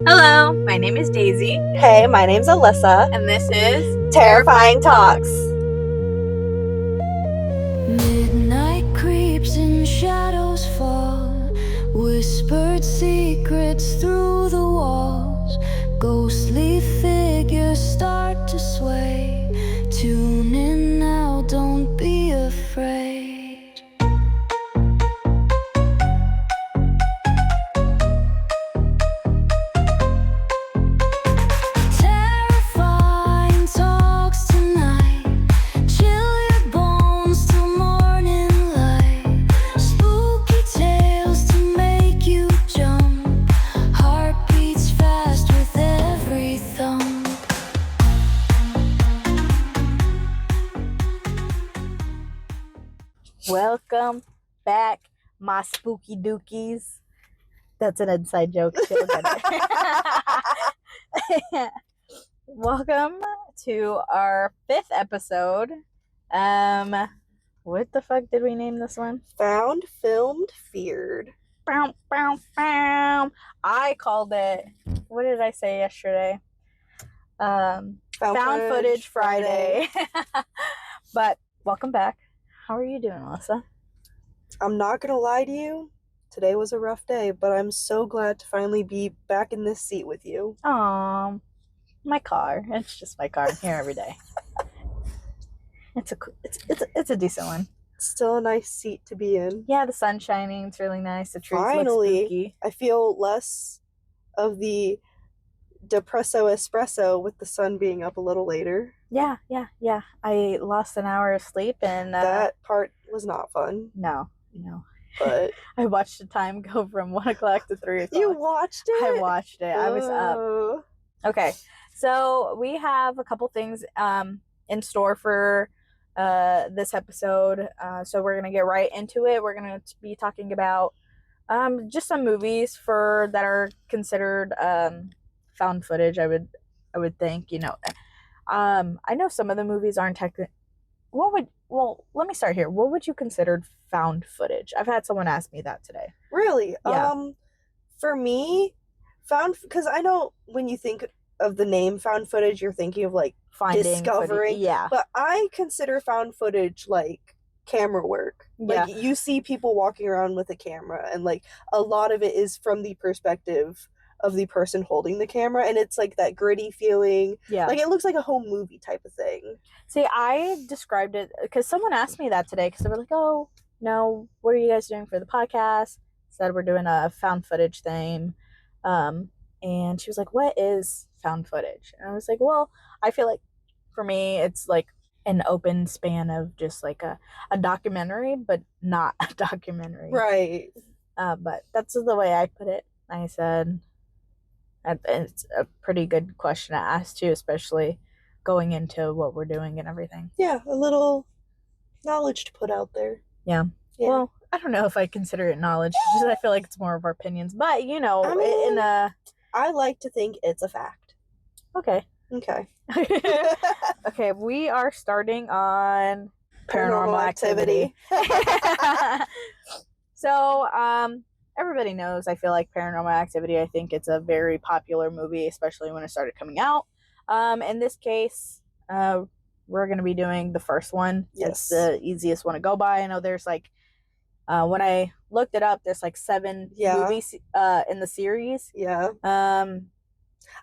Hello, my name is Daisy, Hey, my name's Alyssa. and this is Terrifying Talks. Midnight creeps and shadows fall, whispered secrets through the walls. Ghostly figures start to sway. Tune in now, don't be afraid. Terrifying talks tonight. Chill your bones till morning light. Spooky tales to make you jump. Heart beats fast with every thump. Welcome back, my spooky dookies. That's an inside joke. Welcome to our 5th episode. What the fuck did we name this one? Found, Filmed, Feared. Bow, bow, bow. I called it, what did I say yesterday? Found Footage Friday. But welcome back. How are you doing, Alyssa? I'm not gonna lie to you, today was a rough day, but I'm so glad to finally be back in this seat with you. My car. It's just my car. I'm here every day. It's a decent one. Still a nice seat to be in. Yeah, the sun's shining. It's really nice. The trees look Finally, spooky. I feel less of the depresso espresso with the sun being up a little later. Yeah. I lost an hour of sleep, and that part was not fun. No. But I watched the time go from 1 o'clock to 3 o'clock. you watched it? I watched it. I was up. Okay, so we have a couple things in store for this episode. So we're gonna get right into it. We're gonna be talking about just some movies that are considered found footage. I would think, I know some of the movies aren't let me start here. What would you consider found footage? I've had someone ask me that today. Really? Yeah. For me, because I know when you think of the name found footage, you're thinking of like Finding discovering. footage. Yeah. But I consider found footage like camera work. Yeah. Like you see people walking around with a camera, and like a lot of it is from the perspective of the person holding the camera, and it's like that gritty feeling. Yeah. Like it looks like a home movie type of thing. See, I described it because someone asked me that today, because they were like, "Oh, no, what are you guys doing for the podcast?" Said we're doing a found footage thing. And she was like, "What is found footage?" And I was like, "Well, I feel like for me, it's like an open span of just like a documentary, but not a documentary." Right. But that's the way I put it. I said, it's a pretty good question to ask too, especially going into what we're doing and everything. Yeah, a little knowledge to put out there. Yeah. Well, I don't know if I consider it knowledge. Just I feel like it's more of our opinions. But I mean, I like to think it's a fact. Okay. Okay, we are starting on Paranormal Activity. So, everybody knows, I feel like Paranormal Activity. I think it's a very popular movie, especially when it started coming out. In this case, we're going to be doing the first one. Yes. It's the easiest one to go by. I know there's like, when I looked it up, there's like 7 movies in the series. Yeah.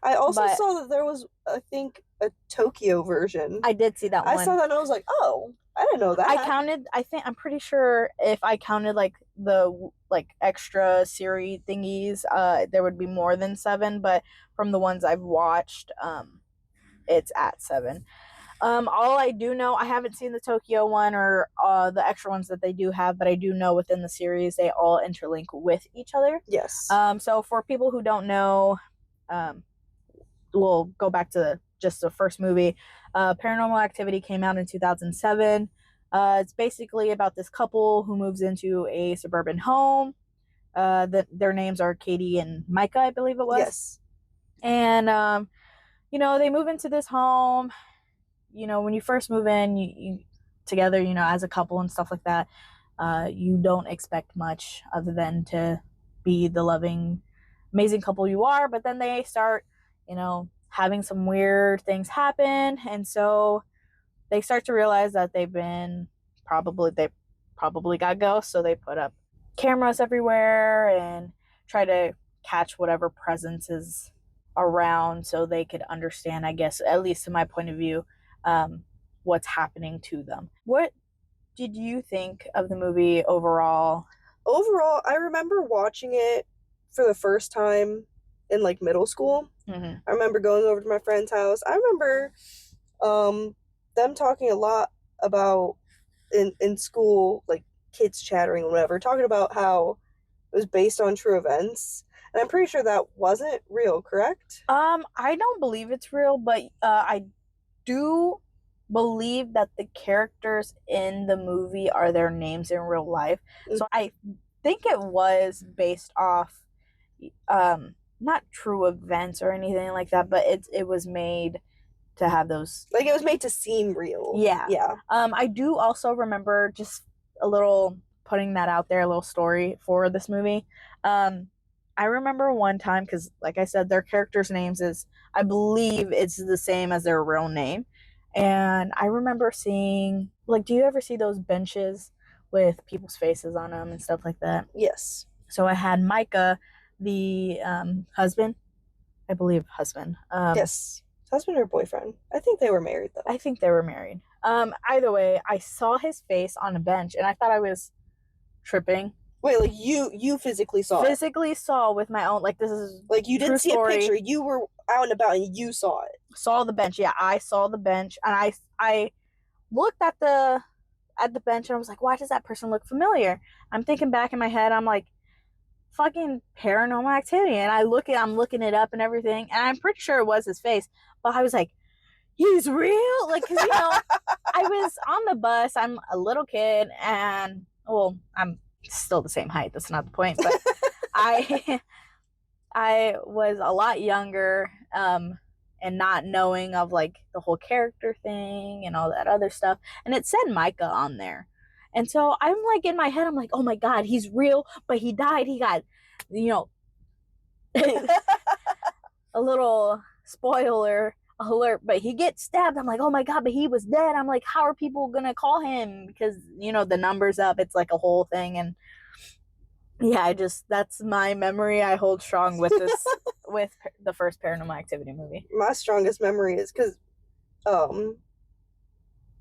I also saw that there was, I think, a Tokyo version. I did see that one. I saw that and I was like, oh, I didn't know that. I'm pretty sure if I counted like the extra series thingies, there would be more than 7, but from the ones I've watched, it's at 7. All I do know, I haven't seen the Tokyo one or the extra ones that they do have, but I do know within the series they all interlink with each other. Yes. So for people who don't know, we'll go back to just the first movie. Paranormal Activity came out in 2007. It's basically about this couple who moves into a suburban home. Their names are Katie and Micah, I believe it was. Yes. And they move into this home. When you first move in, you together, as a couple and stuff like that, you don't expect much other than to be the loving amazing couple you are, but then they start, having some weird things happen, and so they start to realize that they probably got ghosts, so they put up cameras everywhere and try to catch whatever presence is around so they could understand, I guess, at least in my point of view, what's happening to them. What did you think of the movie overall? Overall, I remember watching it for the first time in like middle school. Mm-hmm. I remember going over to my friend's house. I remember them talking a lot about in school, like kids chattering or whatever, talking about how it was based on true events. And I'm pretty sure that wasn't real, correct? I don't believe it's real, but I do believe that the characters in the movie are their names in real life. So I think it was based off not true events or anything like that, but it was made to have those, like, it was made to seem real. Yeah. Yeah. I do also remember, just a little putting that out there, a little story for this movie. I remember one time, because like I said, their characters' names is, I believe it's the same as their real name. And I remember seeing, like, do you ever see those benches with people's faces on them and stuff like that? Yes. So I had Micah, the husband, I believe husband. Yes. Husband or boyfriend? I think they were married, though. I think they were married. Either way, I saw his face on a bench, and I thought I was tripping. Wait, like you physically saw Physically saw with my own, like, this is like, you didn't see story. A picture. You were out and about and you saw it. Saw the bench. Yeah, I saw the bench, and I looked at the bench, and I was like, why does that person look familiar? I'm thinking back in my head, I'm like, fucking Paranormal Activity, and I'm looking it up and everything, and I'm pretty sure it was his face, but I was like, he's real? Like, because, I was on the bus, I'm a little kid, and, well, I'm still the same height, that's not the point, but I was a lot younger, and not knowing of, like, the whole character thing and all that other stuff, and it said Micah on there, and so I'm like, in my head, I'm like, oh my god, he's real, but he died, he got, a little spoiler alert, but he gets stabbed. I'm like, oh my god, but he was dead. I'm like, how are people gonna call him? Because, the number's up, it's like a whole thing. And yeah, that's my memory I hold strong with this, with the first Paranormal Activity movie. My strongest memory is because when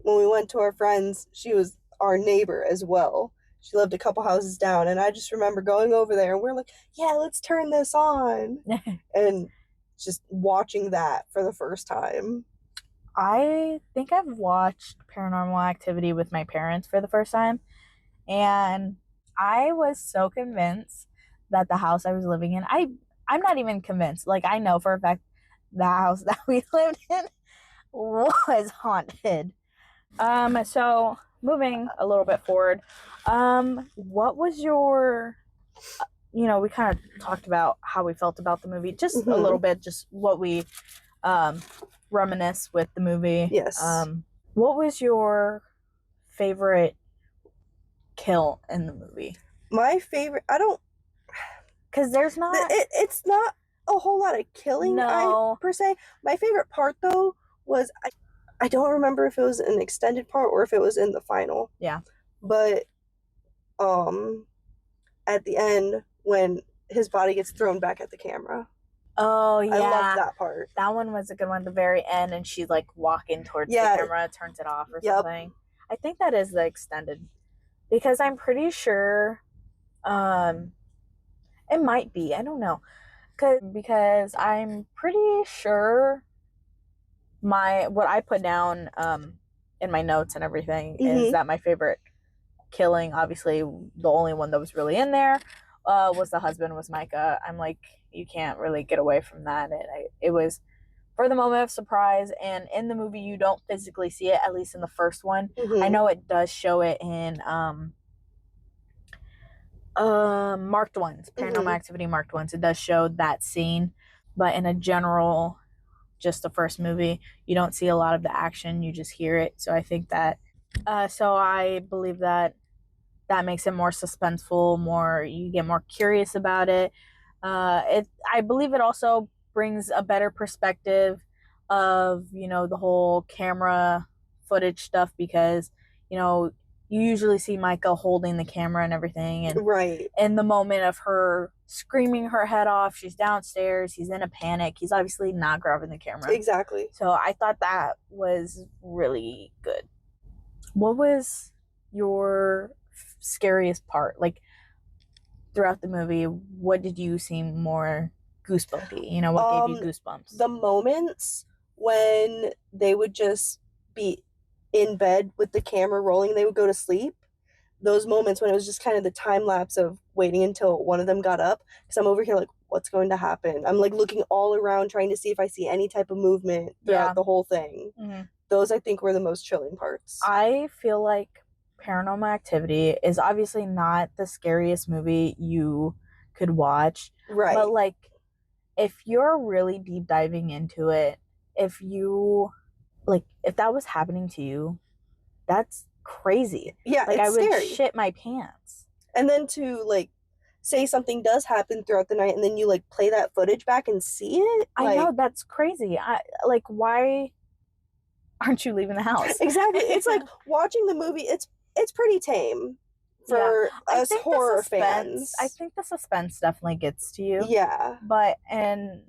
we went to our friends, she was our neighbor as well. She lived a couple houses down, and I just remember going over there, and we're like, yeah, let's turn this on. And just watching that for the first time. I think I've watched Paranormal Activity with my parents for the first time, and I was so convinced that the house I was living in, I'm not even convinced, like, I know for a fact the house that we lived in was haunted. So moving a little bit forward, what was your, we kind of talked about how we felt about the movie, just a little bit, just what we reminisce with the movie. Yes. What was your favorite kill in the movie? My favorite, because there's not, it's not a whole lot of killing, per se. My favorite part, though, was, I don't remember if it was an extended part or if it was in the final. Yeah. But at the end, when his body gets thrown back at the camera. Oh, yeah. I love that part. That one was a good one at the very end, and she's like walking towards the camera, turns it off or something. I think that is the extended, because I'm pretty sure it might be, I don't know, because I'm pretty sure what I put down in my notes and everything is that my favorite killing, obviously the only one that was really in there, was the husband, was Micah. I'm like, you can't really get away from that. It was for the moment of surprise, and in the movie you don't physically see it, at least in the first one. I know it does show it in marked ones, Paranormal Activity marked ones. It does show that scene, but in a general, just the first movie, you don't see a lot of the action, you just hear it. So I think that so I believe that makes it more suspenseful, you get more curious about it. I believe it also brings a better perspective of, you know, the whole camera footage stuff, because, you know, you usually see Micah holding the camera and everything, and Right. in the moment of her screaming her head off, she's downstairs, he's in a panic, he's obviously not grabbing the camera. Exactly. So I thought that was really good. What was your scariest part? Like, throughout the movie, what did you seem more goosebumpy? You know, what gave you goosebumps? The moments when they would just be in bed with the camera rolling, they would go to sleep. Those moments when it was just kind of the time lapse of waiting until one of them got up, because I'm over here like, what's going to happen? I'm like looking all around trying to see if I see any type of movement throughout the whole thing. Mm-hmm. Those, I think, were the most chilling parts. I feel like Paranormal Activity is obviously not the scariest movie you could watch. Right. But, like, if you're really deep diving into it, if that was happening to you, that's crazy. Yeah, like, it's I would scary. shit my pants. And then to, like, say something does happen throughout the night and then you, like, play that footage back and see it. I know, that's crazy. Why aren't you leaving the house? Exactly. It's like watching the movie, it's pretty tame for us horror fans. I think the suspense definitely gets to you. Yeah. But, and,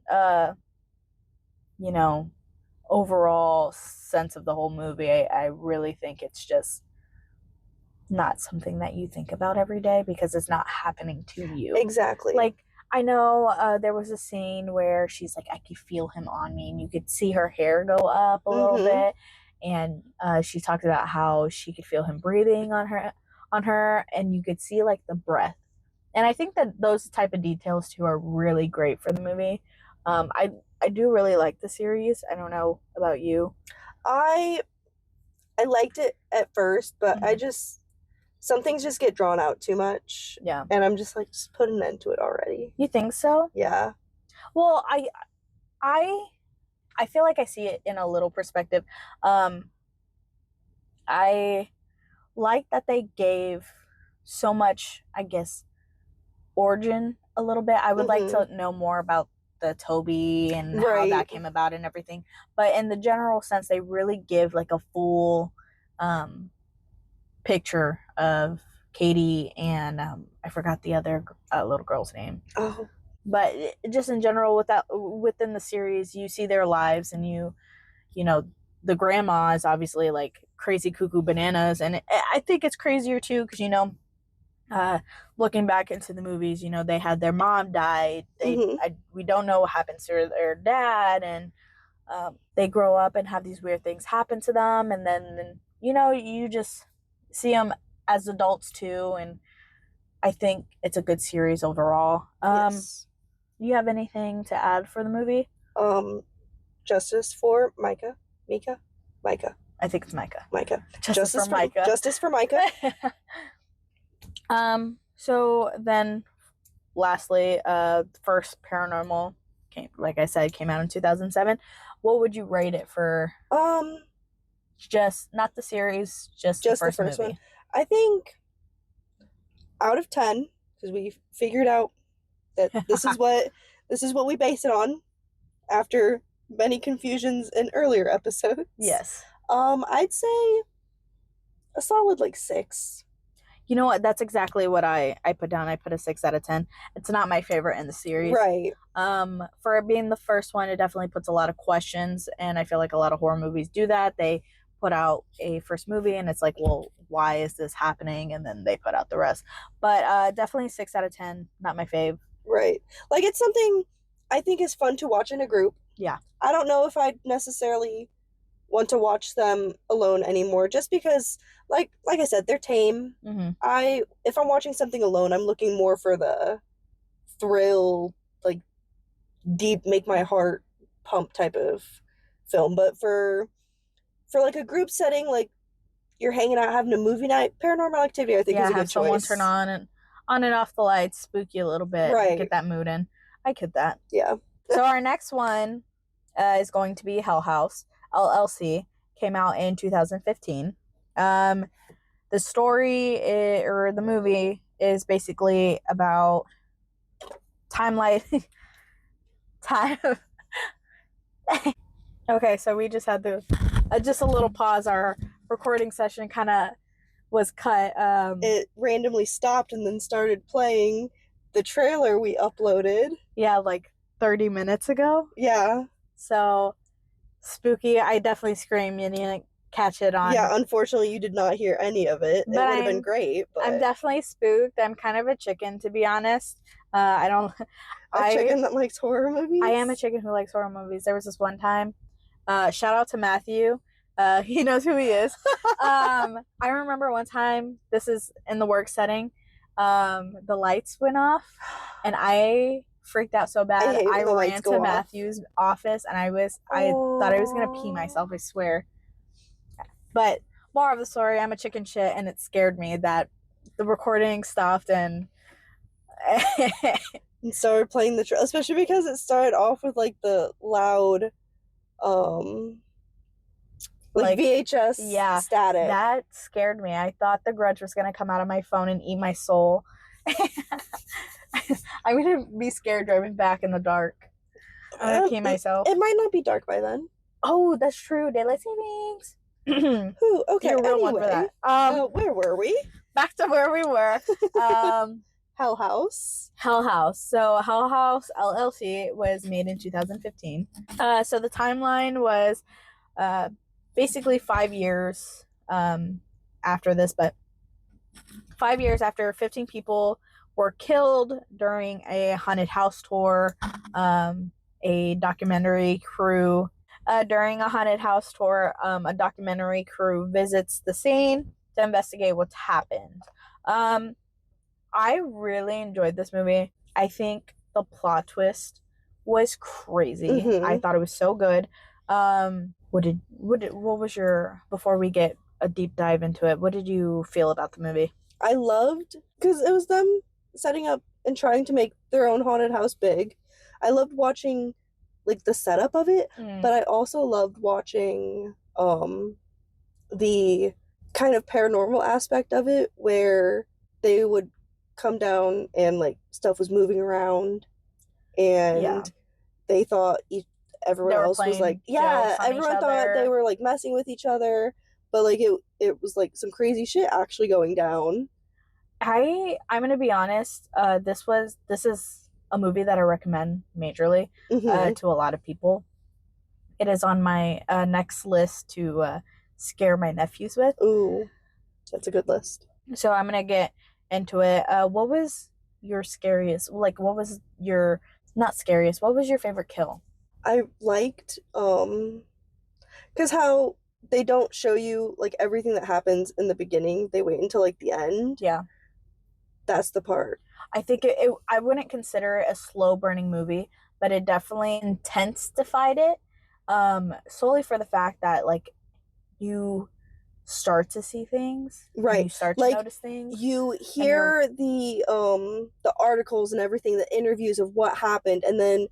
you know, overall sense of the whole movie, I really think it's just not something that you think about every day, because it's not happening to you. Exactly. Like, I know there was a scene where she's like, I could feel him on me, and you could see her hair go up a little bit, and she talked about how she could feel him breathing on her, and you could see like the breath. And I think that those type of details too are really great for the movie. I do really like the series. I don't know about you. I liked it at first, but I just, some things just get drawn out too much. Yeah. And I'm just like, just put an end to it already. You think so? Yeah. Well, I feel like I see it in a little perspective. I like that they gave so much, I guess, origin a little bit. I would like to know more about the Toby and how that came about and everything. But in the general sense, they really give like a full picture of Katie and I forgot the other little girl's name. Oh. But just in general, within the series, you see their lives, and you know, the grandma is obviously like crazy cuckoo bananas, and I think it's crazier too, because, you know, looking back into the movies, you know, they had their mom died. We don't know what happens to their dad, and they grow up and have these weird things happen to them, and then, you know, you just see them as adults too, and I think it's a good series overall. Yes. You have anything to add for the movie? Justice for Micah. Mika? Micah. I think it's Micah. Micah. Justice for Micah. Justice for Micah. So then, lastly, first Paranormal came out in 2007. What would you rate it for? Just not the series, just the first movie. One. I think out of 10, because we figured out that this is what we base it on after many confusions in earlier episodes. Yes. I'd say a solid like 6. You know what? That's exactly what I put down. I put a 6 out of 10. It's not my favorite in the series. Right. For it being the first one, it definitely puts a lot of questions, and I feel like a lot of horror movies do that. They put out a first movie, and it's like, well, why is this happening? And then they put out the rest. But definitely 6 out of 10. Not my fave. Right. Like, it's something I think is fun to watch in a group. Yeah. I don't know if I'd necessarily want to watch them alone anymore, just because, like I said, they're tame. If I'm watching something alone, I'm looking more for the thrill, like deep, make my heart pump type of film. But for like a group setting, like you're hanging out having a movie night, Paranormal Activity, I think is a good choice. Someone turn on and off the lights, spook you a little bit, get that mood in. I get that. Yeah. So our next one is going to be House LLC. Came out in 2015. The story or the movie is basically about timeline. Time. Okay, so we just had to just a little pause. Our recording session kind of was cut. It randomly stopped and then started playing the trailer we uploaded. Yeah, like 30 minutes ago. Yeah. So spooky. I definitely screamed. You didn't catch it on. Yeah, unfortunately, you did not hear any of it. But it would have been great. But I'm definitely spooked. I'm kind of a chicken, to be honest. I don't. a chicken that likes horror movies. I am a chicken who likes horror movies. There was this one time. Shout out to Matthew. He knows who he is. I remember one time. This is in the work setting. The lights went off, and I freaked out so bad. I ran to Matthew's office, and I thought I was gonna pee myself. I swear. But more of the story, I'm a chicken shit, and it scared me that the recording stopped and started playing the trailer, especially because it started off with like the loud, like VHS static. That scared me. I thought The Grudge was gonna come out of my phone and eat my soul. I'm gonna be scared driving back in the dark. I'm gonna pee myself. It might not be dark by then. Oh, that's true. Daylight savings. Ooh, okay. You're a real one for that. Where were we? Back to where we were. Hell House. Hell House. So Hell House LLC was made in 2015. So the timeline was basically 5 years after this, but 5 years after 15 people were killed during a haunted house tour. A documentary crew during a haunted house tour, a documentary crew visits the scene to investigate what's happened. I really enjoyed this movie. I think the plot twist was crazy. Mm-hmm. I thought it was so good. What was your, before we get a deep dive into it, what did you feel about the movie? I loved, because it was them setting up and trying to make their own haunted house big. I loved watching like the setup of it, but I also loved watching the kind of paranormal aspect of it, where they would come down and like stuff was moving around, and they thought everyone else was like, everyone thought they were like messing with each other, but like it was like some crazy shit actually going down. I'm gonna be honest, this is a movie that I recommend majorly to a lot of people. It is on my next list to scare my nephews with. Ooh, that's a good list. So I'm gonna get into it. What was your scariest, like what was your, not scariest, what was your favorite kill? I liked because how they don't show you like everything that happens in the beginning. They wait until like the end. Yeah, that's the part. I think I wouldn't consider it a slow burning movie, but it definitely intensified it, solely for the fact that like you start to see things, right? You start to notice things. You hear the articles and everything, the interviews of what happened, and then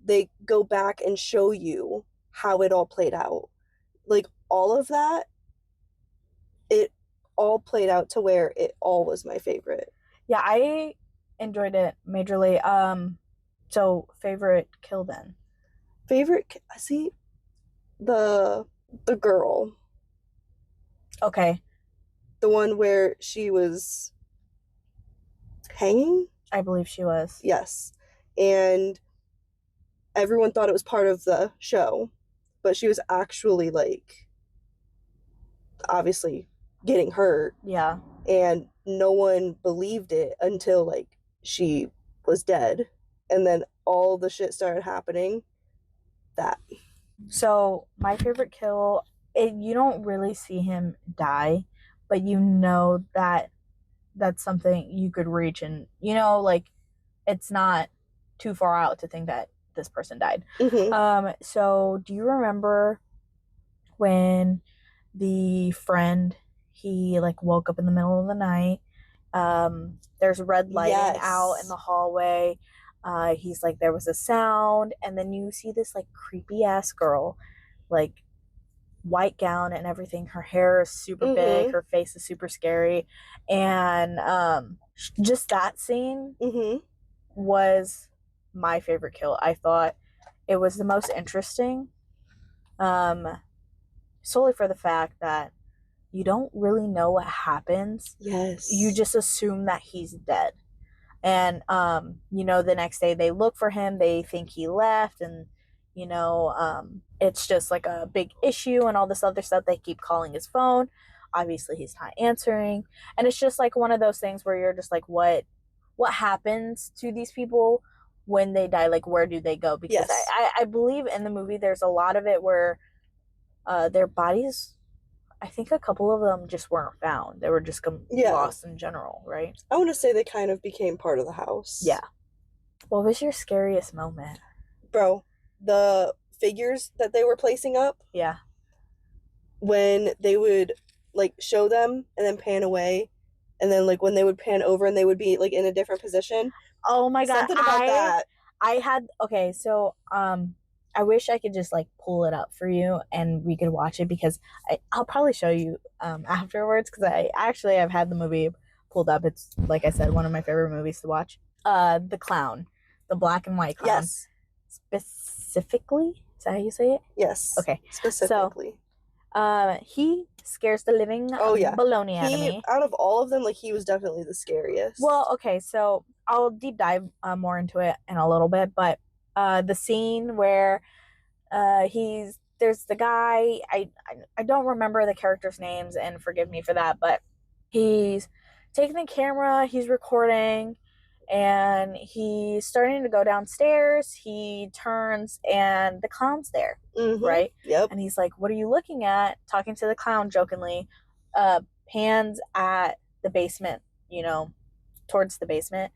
they go back and show you how it all played out. Like all of that, it all played out to where it all was my favorite. Yeah, I enjoyed it majorly. So favorite kill then? See, the girl. Okay. The one where she was hanging? I believe she was. Yes. And everyone thought it was part of the show, but she was actually like obviously getting hurt. Yeah. And no one believed it until like she was dead, and then all the shit started happening. That. So my favorite kill, you don't really see him die, but you know that that's something you could reach, and you know, like it's not too far out to think that this person died. Mm-hmm. So do you remember when the friend, he like woke up in the middle of the night? There's red lighting out in the hallway. He's like, there was a sound, and then you see this like creepy ass girl, like white gown and everything. Her hair is super big, her face is super scary, and just that scene was my favorite kill. I thought it was the most interesting, solely for the fact that you don't really know what happens. Yes. You just assume that he's dead. And, the next day they look for him. They think he left. And, it's just like a big issue and all this other stuff. They keep calling his phone. Obviously, he's not answering. And it's just like one of those things where you're just like, what happens to these people when they die? Like, where do they go? Because Yes. I believe in the movie there's a lot of it where their bodies, I think a couple of them just weren't found. They were just lost in general, right? I want to say they kind of became part of the house. Yeah. What was your scariest moment? Bro, the figures that they were placing up. Yeah. When they would, like, show them and then pan away. And then, like, when they would pan over and they would be, like, in a different position. Oh, my God. Something about that. Okay, so, I wish I could just, like, pull it up for you and we could watch it, because I'll probably show you afterwards, because I've had the movie pulled up. It's, like I said, one of my favorite movies to watch. The clown. The black and white clown. Yes. Specifically? Is that how you say it? Yes. Okay. Specifically. So, he scares the living baloney out of me. Out of all of them, like, he was definitely the scariest. Well, okay, so I'll deep dive more into it in a little bit, but the scene where there's the guy, I don't remember the characters' names, and forgive me for that, but he's taking the camera, he's recording, and he's starting to go downstairs. He turns and the clown's there, right? Yep. And he's like, "What are you looking at?" Talking to the clown jokingly, pans at the basement, towards the basement,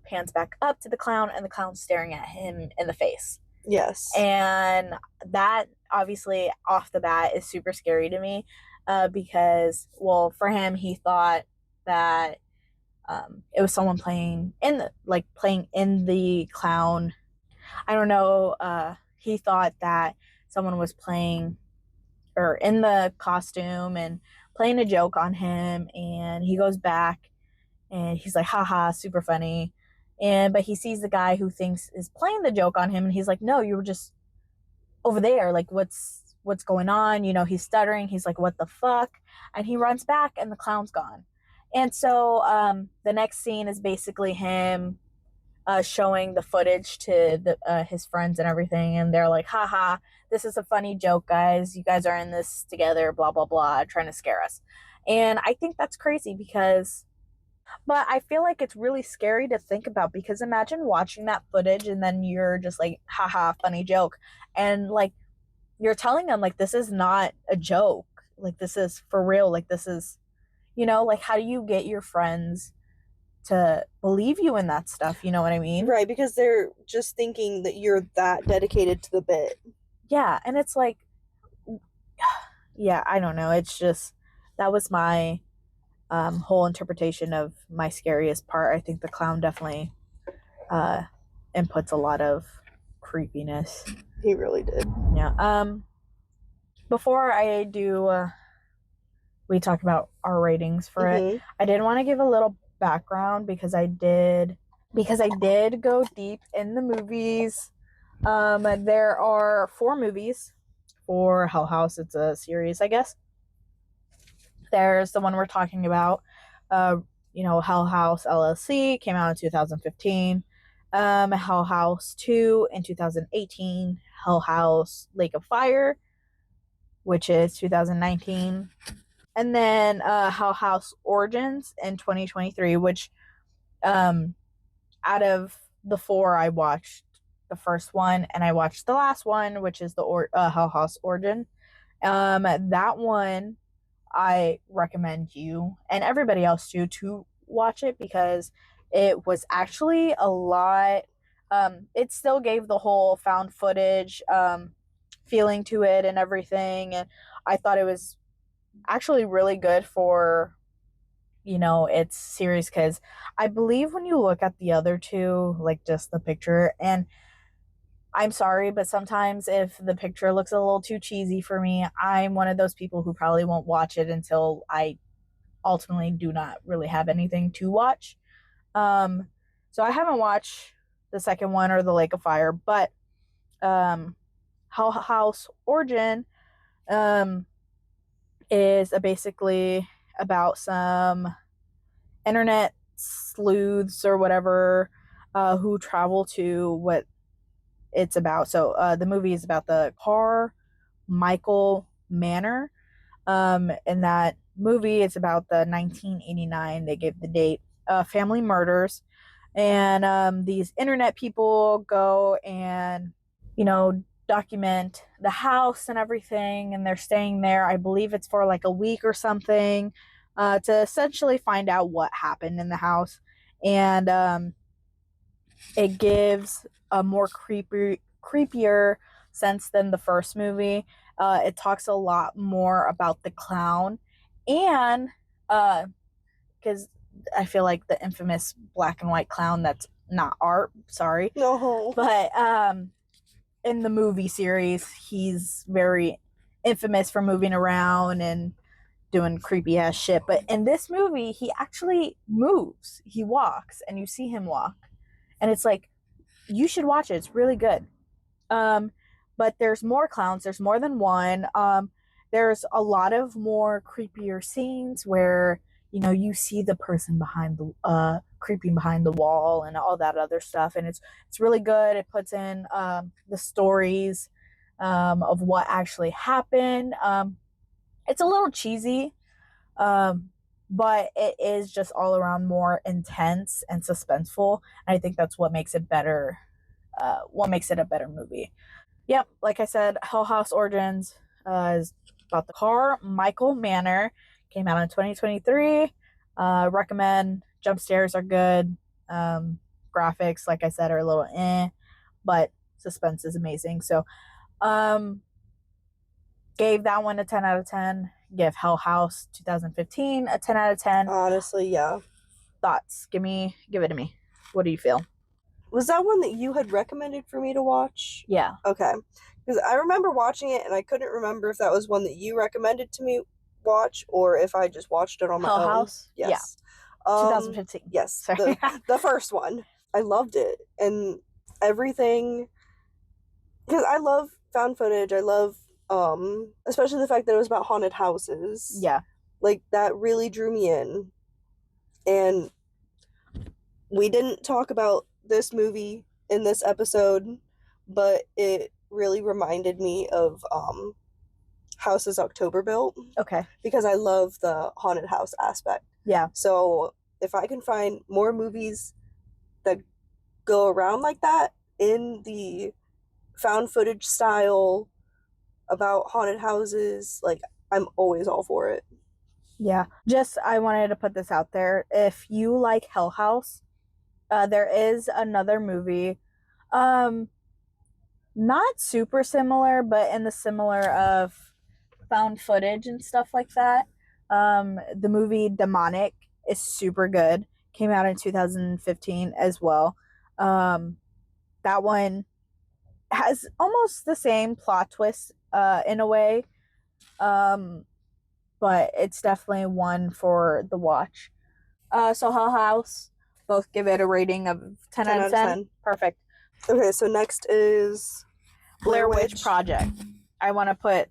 pans back up to the clown, and the clown's staring at him in the face. Yes. And that, obviously, off the bat is super scary to me, because, well, for him, he thought that it was someone playing in the clown. I don't know. He thought that someone was playing or in the costume and playing a joke on him, and he goes back and he's like, haha, super funny. But he sees the guy who thinks is playing the joke on him, and he's like, no, you were just over there. Like, what's going on? He's stuttering. He's like, what the fuck? And he runs back, and the clown's gone. And so the next scene is basically him showing the footage to his friends and everything, and they're like, haha, this is a funny joke, guys. You guys are in this together, blah, blah, blah, trying to scare us. And I think that's crazy but I feel like it's really scary to think about, because imagine watching that footage and then you're just like, haha, funny joke. And, like, you're telling them, like, this is not a joke. Like, this is for real. Like, this is, like, how do you get your friends to believe you in that stuff? You know what I mean? Right, because they're just thinking that you're that dedicated to the bit. Yeah, and it's like, yeah, I don't know. It's just, that was my whole interpretation of my scariest part. I think the clown definitely inputs a lot of creepiness. He really did. Yeah. Before I do, we talk about our ratings for it. I did want to give a little background, because I did go deep in the movies. There are 4 movies for Hell House. It's a series, I guess. There's the one we're talking about, Hell House LLC, came out in 2015. Hell House 2 in 2018. Hell House Lake of Fire, which is 2019. And then Hell House Origins in 2023, which out of the 4, I watched the first one and I watched the last one, which is the Hell House Origin. That one I recommend you and everybody else to watch it, because it was actually a lot. It still gave the whole found footage feeling to it and everything, and I thought it was actually really good for its series, because I believe when you look at the other 2, like just the picture, and I'm sorry, but sometimes if the picture looks a little too cheesy for me, I'm one of those people who probably won't watch it until I ultimately do not really have anything to watch. So I haven't watched the second one or the Lake of Fire, but House Origin is basically about some internet sleuths or whatever who travel to what it's about. So the movie is about the Carmichael Manor. In that movie, it's about the 1989, they gave the date, family murders. And these internet people go and, document the house and everything. And they're staying there. I believe it's for like a week or something to essentially find out what happened in the house. And it gives a more creepier sense than the first movie. It talks a lot more about the clown, and because I feel like the infamous black and white clown, that's not art, sorry. No. But in the movie series, he's very infamous for moving around and doing creepy ass shit. But in this movie, he actually moves. He walks, and you see him walk. And it's like, you should watch it. It's really good. But there's more clowns. There's more than one. There's a lot of more creepier scenes where, you see the person behind the creeping behind the wall and all that other stuff. And it's really good. It puts in the stories of what actually happened. It's a little cheesy, but it is just all around more intense and suspenseful. And I think that's what makes it better. What makes it a better movie. Yep, like I said, Hell House Origins is about the Carmichael Manor. Came out in 2023. Recommend. Jump scares are good. Graphics, like I said, are a little but suspense is amazing. So, gave that one a 10 out of 10. Give Hell House 2015 a 10 out of 10. Honestly, yeah. Thoughts? Give it to me. What do you feel? Was that one that you had recommended for me to watch? Yeah. Okay. Because I remember watching it, and I couldn't remember if that was one that you recommended to me watch or if I just watched it on my Hell own. House? Yes. Yeah. 2015. Yes. Sorry. The first one. I loved it. And everything. Because I love found footage. I love, especially the fact that it was about haunted houses. Yeah. Like, that really drew me in. And we didn't talk about this movie in this episode, but it really reminded me of Houses October Built. Okay. Because I love the haunted house aspect. Yeah. So if I can find more movies that go around like that in the found footage style about haunted houses, like, I'm always all for it. Yeah. Just, I wanted to put this out there. If you like Hell House, there is another movie, not super similar, but in the similar of found footage and stuff like that. The movie Demonic is super good. Came out in 2015 as well. That one has almost the same plot twist in a way, but it's definitely one for the watch. So Hell House, both give it a rating of 10 out of 10. Perfect. Okay, so next is Blair Witch Project. I want to put,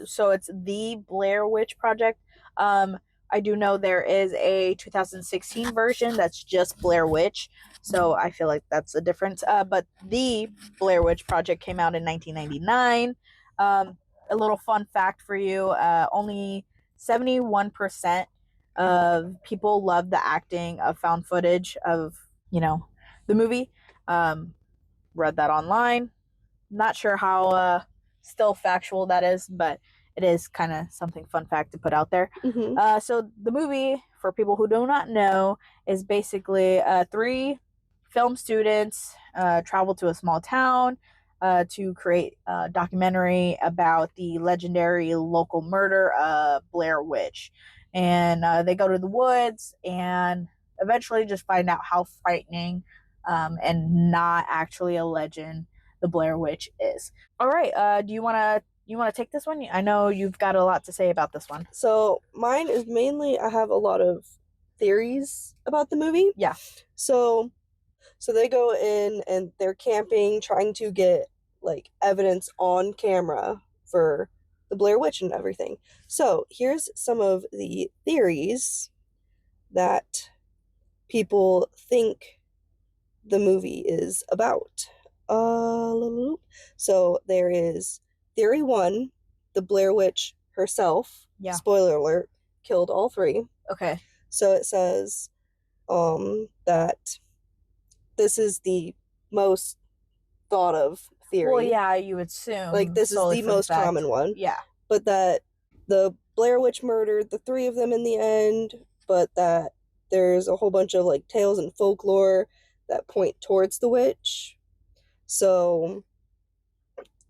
so it's the Blair Witch Project. I do know there is a 2016 version that's just Blair Witch, so I feel like that's a difference. But the Blair Witch Project came out in 1999. A little fun fact for you, only 71% of people love the acting of found footage of, the movie. Read that online. Not sure how still factual that is, but it is kind of something fun fact to put out there. Mm-hmm. So the movie, for people who do not know, is basically 3 film students travel to a small town to create a documentary about the legendary local murder of Blair Witch. And they go to the woods and eventually just find out how frightening and not actually a legend the Blair Witch is. All right, do you want to take this one? I know you've got a lot to say about this one. So mine is mainly, I have a lot of theories about the movie. Yeah. So So they go in and they're camping, trying to get like evidence on camera for the Blair Witch and everything. So here's some of the theories that people think the movie is about. So there is theory 1, the Blair Witch herself, Yeah. spoiler alert, killed all 3. Okay. So it says that this is the most thought of theory. Well, yeah, you would assume. Like, this is solely the for most fact- common one. Yeah. But that the Blair Witch murdered the 3 of them in the end, but that there's a whole bunch of like tales and folklore that point towards the witch. So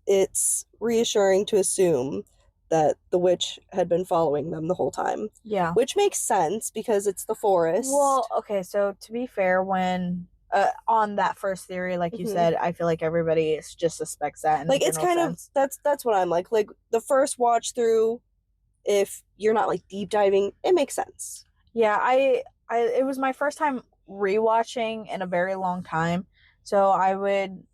it's reassuring to assume that the witch had been following them the whole time. Yeah. Which makes sense because it's the forest. Well, okay, so to be fair, when on that first theory, like you Mhm. said, I feel like everybody just suspects that. In like the it's general kind sense. of that's what I'm like the first watch through, if you're not like deep diving, it makes sense. Yeah, I it was my first time rewatching in a very long time, so I would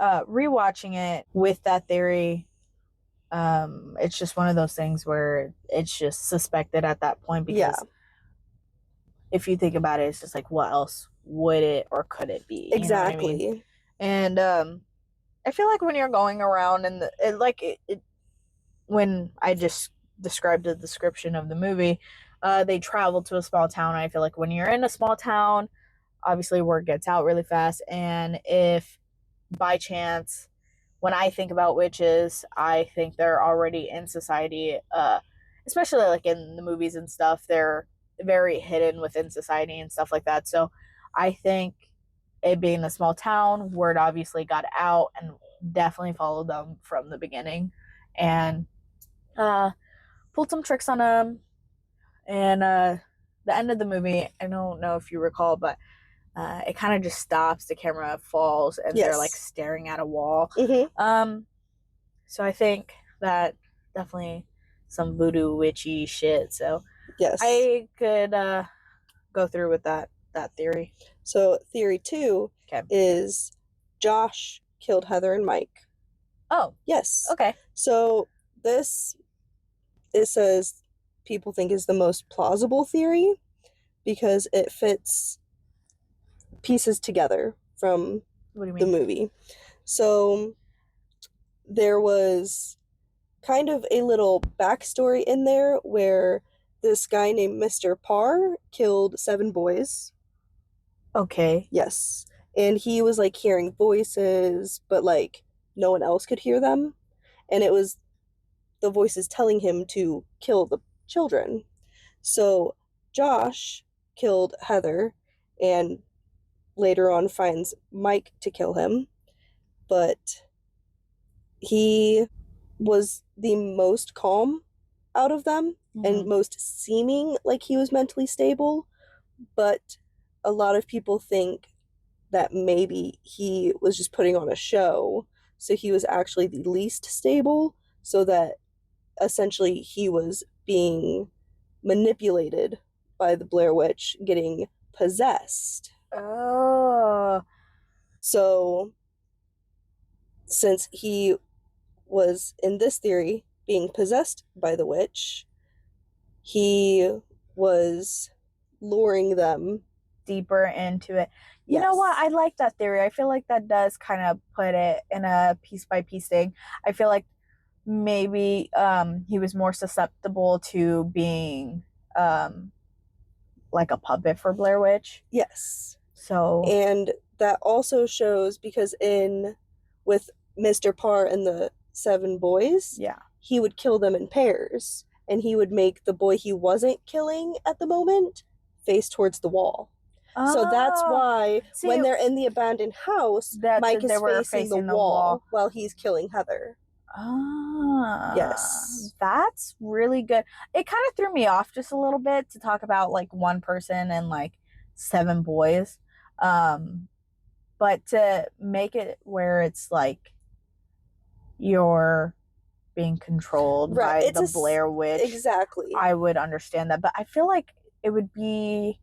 rewatching it with that theory. It's just one of those things where it's just suspected at that point because Yeah. if you think about it, it's just like, what else would it or could it be? You know what I Exactly. mean? And I feel like when you're going around and when I just described the description of the movie, they travel to a small town. And I feel like when you're in a small town, obviously word gets out really fast. And if by chance, when I think about witches, I think they're already in society, especially like in the movies and stuff, they're very hidden within society and stuff like that. So I think it being a small town, word obviously got out and definitely followed them from the beginning and pulled some tricks on them. And the end of the movie, I don't know if you recall, but it kind of just stops, the camera falls, and they're like Yes. staring at a wall. Mm-hmm. So I think that definitely some voodoo witchy shit. So Yes. I could go through with that theory. So theory 2 Okay. is Josh killed Heather and Mike. Oh, Yes. okay. So this, it says, people think is the most plausible theory because it fits pieces together from What do you the mean? movie. So there was kind of a little backstory in there where this guy named Mr. Parr killed 7 boys. Okay. Yes. And he was like hearing voices, but like no one else could hear them. And it was the voices telling him to kill the children. So Josh killed Heather and later on finds Mike to kill him. But he was the most calm out of them and most seeming like he was mentally stable. But a lot of people think that maybe he was just putting on a show, so he was actually the least stable, so that essentially he was being manipulated by the Blair Witch, getting possessed. Oh. So since he was, in this theory, being possessed by the witch, he was luring them deeper into it. You know what? I like that theory. I feel like that does kind of put it in a piece by piece thing. I feel like maybe he was more susceptible to being like a puppet for Blair Witch. Yes. So and that also shows because with Mr. Parr and the 7 boys, yeah, he would kill them in pairs, and he would make the boy he wasn't killing at the moment face towards the wall. So that's why when they're in the abandoned house, Mike is facing the wall while he's killing Heather. Yes. That's really good. It kind of threw me off just a little bit to talk about like one person and like 7 boys. But to make it where it's like you're being controlled by the Blair Witch. Exactly. I would understand that. But I feel like it would be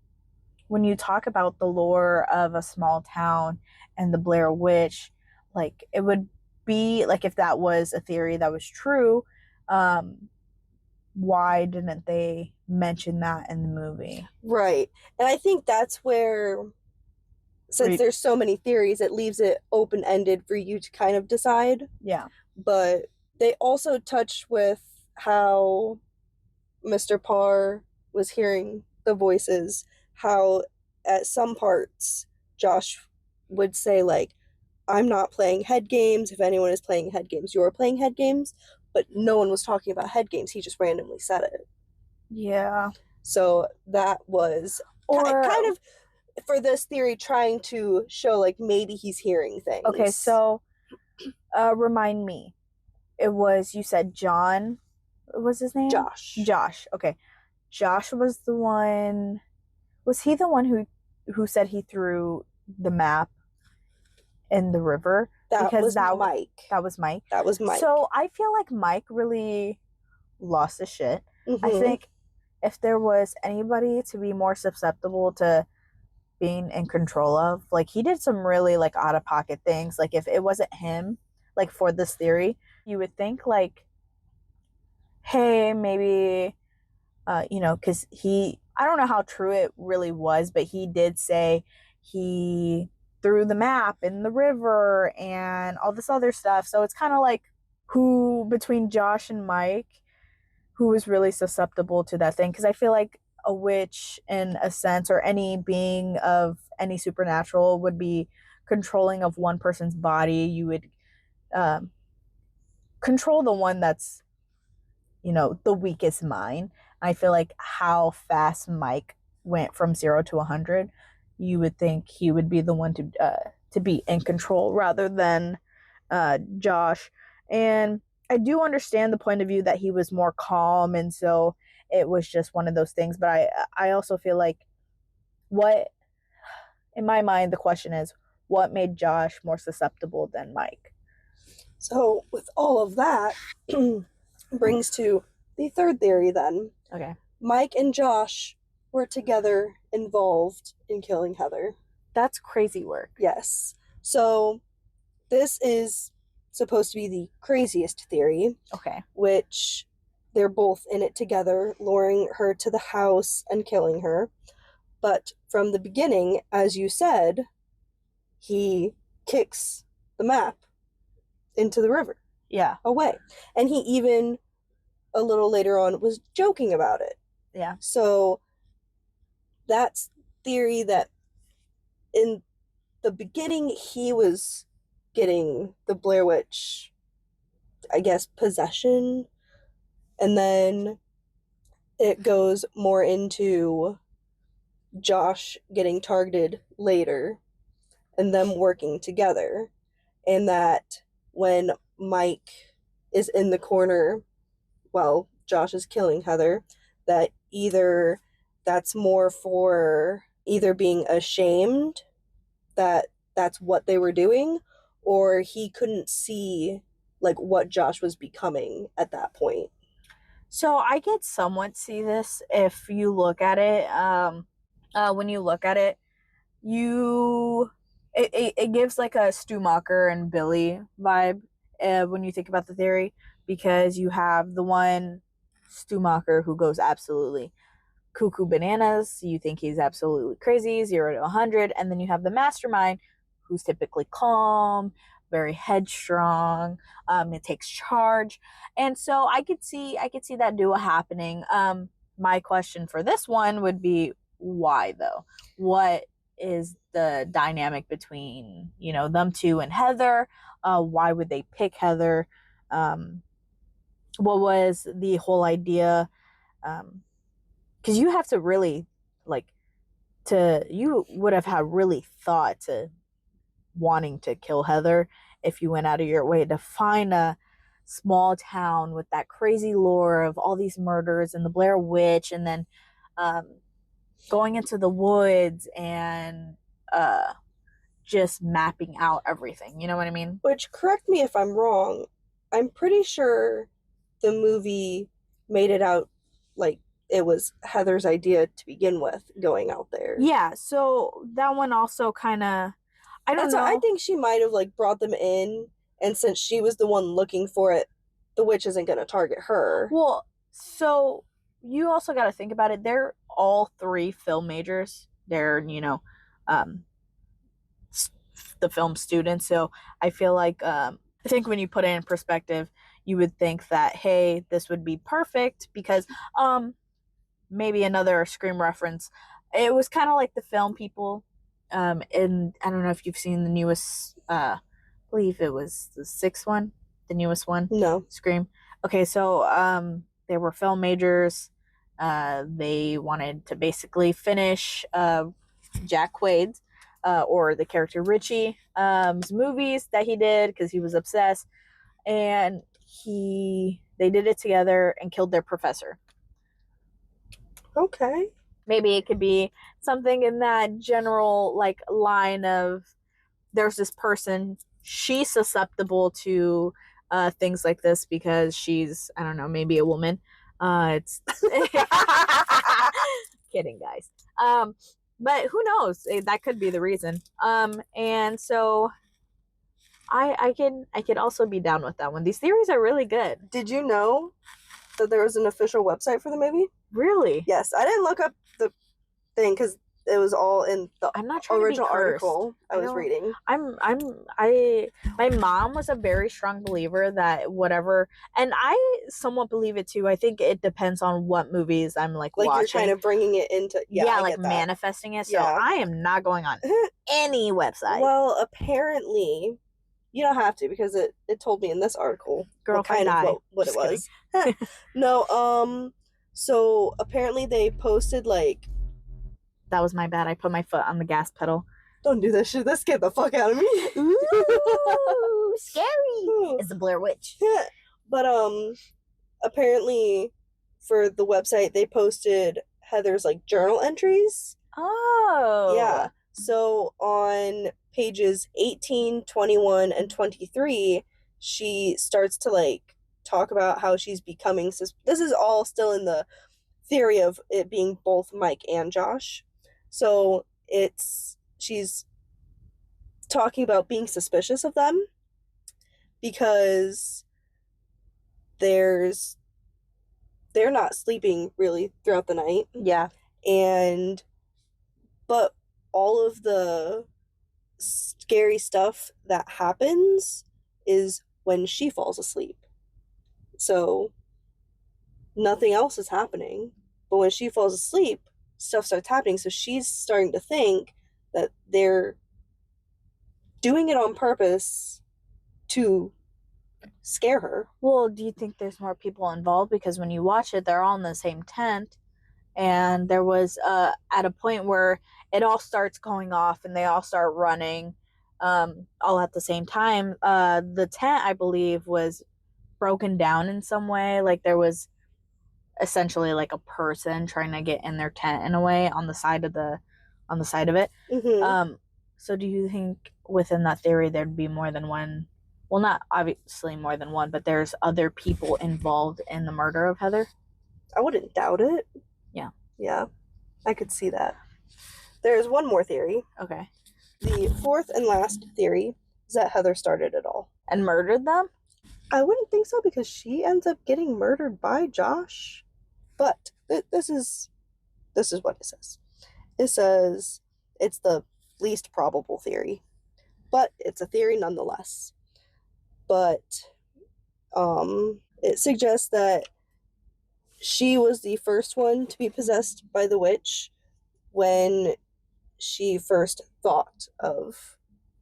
when you talk about the lore of a small town and the Blair Witch, like it would be like if that was a theory that was true, why didn't they mention that in the movie? Right. And I think that's where, since there's so many theories, it leaves it open-ended for you to kind of decide. Yeah. But they also touch with how Mr. Parr was hearing the voices, how at some parts Josh would say, like, I'm not playing head games. If anyone is playing head games, you're playing head games. But no one was talking about head games. He just randomly said it. Yeah. So that was kind of, for this theory, trying to show, like, maybe he's hearing things. Okay, so remind me. It was, you said John, what was his name? Josh. Okay. Josh was the one, was he the one who said he threw the map in the river? That was Mike. That was Mike? That was Mike. So I feel like Mike really lost his shit. Mm-hmm. I think if there was anybody to be more susceptible to being in control of, like, he did some really, like, out-of-pocket things. Like, if it wasn't him, like, for this theory, you would think, like, hey, maybe, you know, because I don't know how true it really was, but he did say he threw the map in the river and all this other stuff. So it's kind of like who, between Josh and Mike, who was really susceptible to that thing. Because I feel like a witch, in a sense, or any being of any supernatural, would be controlling of one person's body. You would control the one that's, you know, the weakest mind. I feel like how fast Mike went from 0 to 100, you would think he would be the one to be in control rather than Josh. And I do understand the point of view that he was more calm, and so it was just one of those things. But I also feel like, what, in my mind, the question is, what made Josh more susceptible than Mike? So with all of that, brings to the third theory then. Okay. Mike and Josh were together involved in killing Heather. That's crazy work. Yes. So this is supposed to be the craziest theory. Okay. Which they're both in it together, luring her to the house and killing her. But from the beginning, as you said, he kicks the map into the river. Yeah. Away. And he even, a little later on, was joking about it. Yeah. So that's theory that in the beginning he was getting the Blair Witch, I guess, possession. And then it goes more into Josh getting targeted later and them working together. And that when Mike is in the corner while Josh is killing Heather, that either that's more for either being ashamed that that's what they were doing, or he couldn't see, like, what Josh was becoming at that point. So I could somewhat see this if you look at it. When you look at it, it gives like a Stumacher and Billy vibe when you think about the theory, because you have the one Stumacher who goes absolutely cuckoo bananas. You think he's absolutely crazy, 0 to 100, and then you have the mastermind who's typically calm, very headstrong. It takes charge, and so I could see that duo happening. My question for this one would be, why though? What is the dynamic between, you know, them two and Heather? Why would they pick Heather? What was the whole idea? Because you have to really, like, you would have had really thought to wanting to kill Heather if you went out of your way to find a small town with that crazy lore of all these murders and the Blair Witch, and then going into the woods and just mapping out everything. You know what I mean? Which, correct me if I'm wrong, I'm pretty sure the movie made it out like it was Heather's idea to begin with, going out there. Yeah, so that one also kind of, I don't know. I think she might have like brought them in, and since she was the one looking for it, the witch isn't going to target her. Well, so you also got to think about it. They're all 3 film majors. They're, the film students. So I feel like, I think when you put it in perspective, you would think that, hey, this would be perfect because, maybe another Scream reference. It was kind of like the film people. And I don't know if you've seen the newest, I believe it was the 6th one, the newest one. No. Scream. Okay, so they were film majors. They wanted to basically finish Jack Quaid's, or the character Richie, movies that he did because he was obsessed, and they did it together and killed their professor. Okay. Maybe it could be something in that general like line of, there's this person, she's susceptible to things like this because she's, I don't know, maybe a woman. It's kidding, guys. But who knows? That could be the reason. And so I could also be down with that one. These theories are really good. Did you know that there was an official website for the movie? Really? Yes, I didn't look up the thing because it was all in the I'm not trying original to be cursed. article I was reading. My mom was a very strong believer that whatever, and I somewhat believe it too. I think it depends on what movies I'm like watching. You're kind of bringing it into, I like get that. manifesting it. So Yeah. I am not going on any website. Well, apparently, you don't have to because it told me in this article Girl, what kind of what it was. No, so apparently they posted like. That was my bad. I put my foot on the gas pedal. Don't do that shit. That scared the fuck out of me. Ooh, scary. It's the Blair Witch. Yeah. But apparently for the website they posted Heather's like journal entries. Oh. Yeah. So on pages 18, 21, and 23, she starts to like talk about how she's becoming this is all still in the theory of it being both Mike and Josh. So she's talking about being suspicious of them because they're not sleeping really throughout the night. Yeah. But all of the scary stuff that happens is when she falls asleep. So nothing else is happening. But when she falls asleep, stuff starts happening. So she's starting to think that they're doing it on purpose to scare her. Well, do you think there's more people involved? Because when you watch it, they're all in the same tent. And there was at a point where it all starts going off and they all start running all at the same time. The tent, I believe, was broken down in some way. Like there was essentially like a person trying to get in their tent in a way on the side of it. Mm-hmm. So do you think within that theory there'd be more than one? Well, not obviously more than one, but there's other people involved in the murder of Heather? I wouldn't doubt it. Yeah, I could see that. There's one more theory. Okay. The fourth and last theory is that Heather started it all. And murdered them? I wouldn't think so because she ends up getting murdered by Josh. But this is what it says. It says it's the least probable theory, but it's a theory nonetheless. But it suggests that she was the first one to be possessed by the witch when she first thought of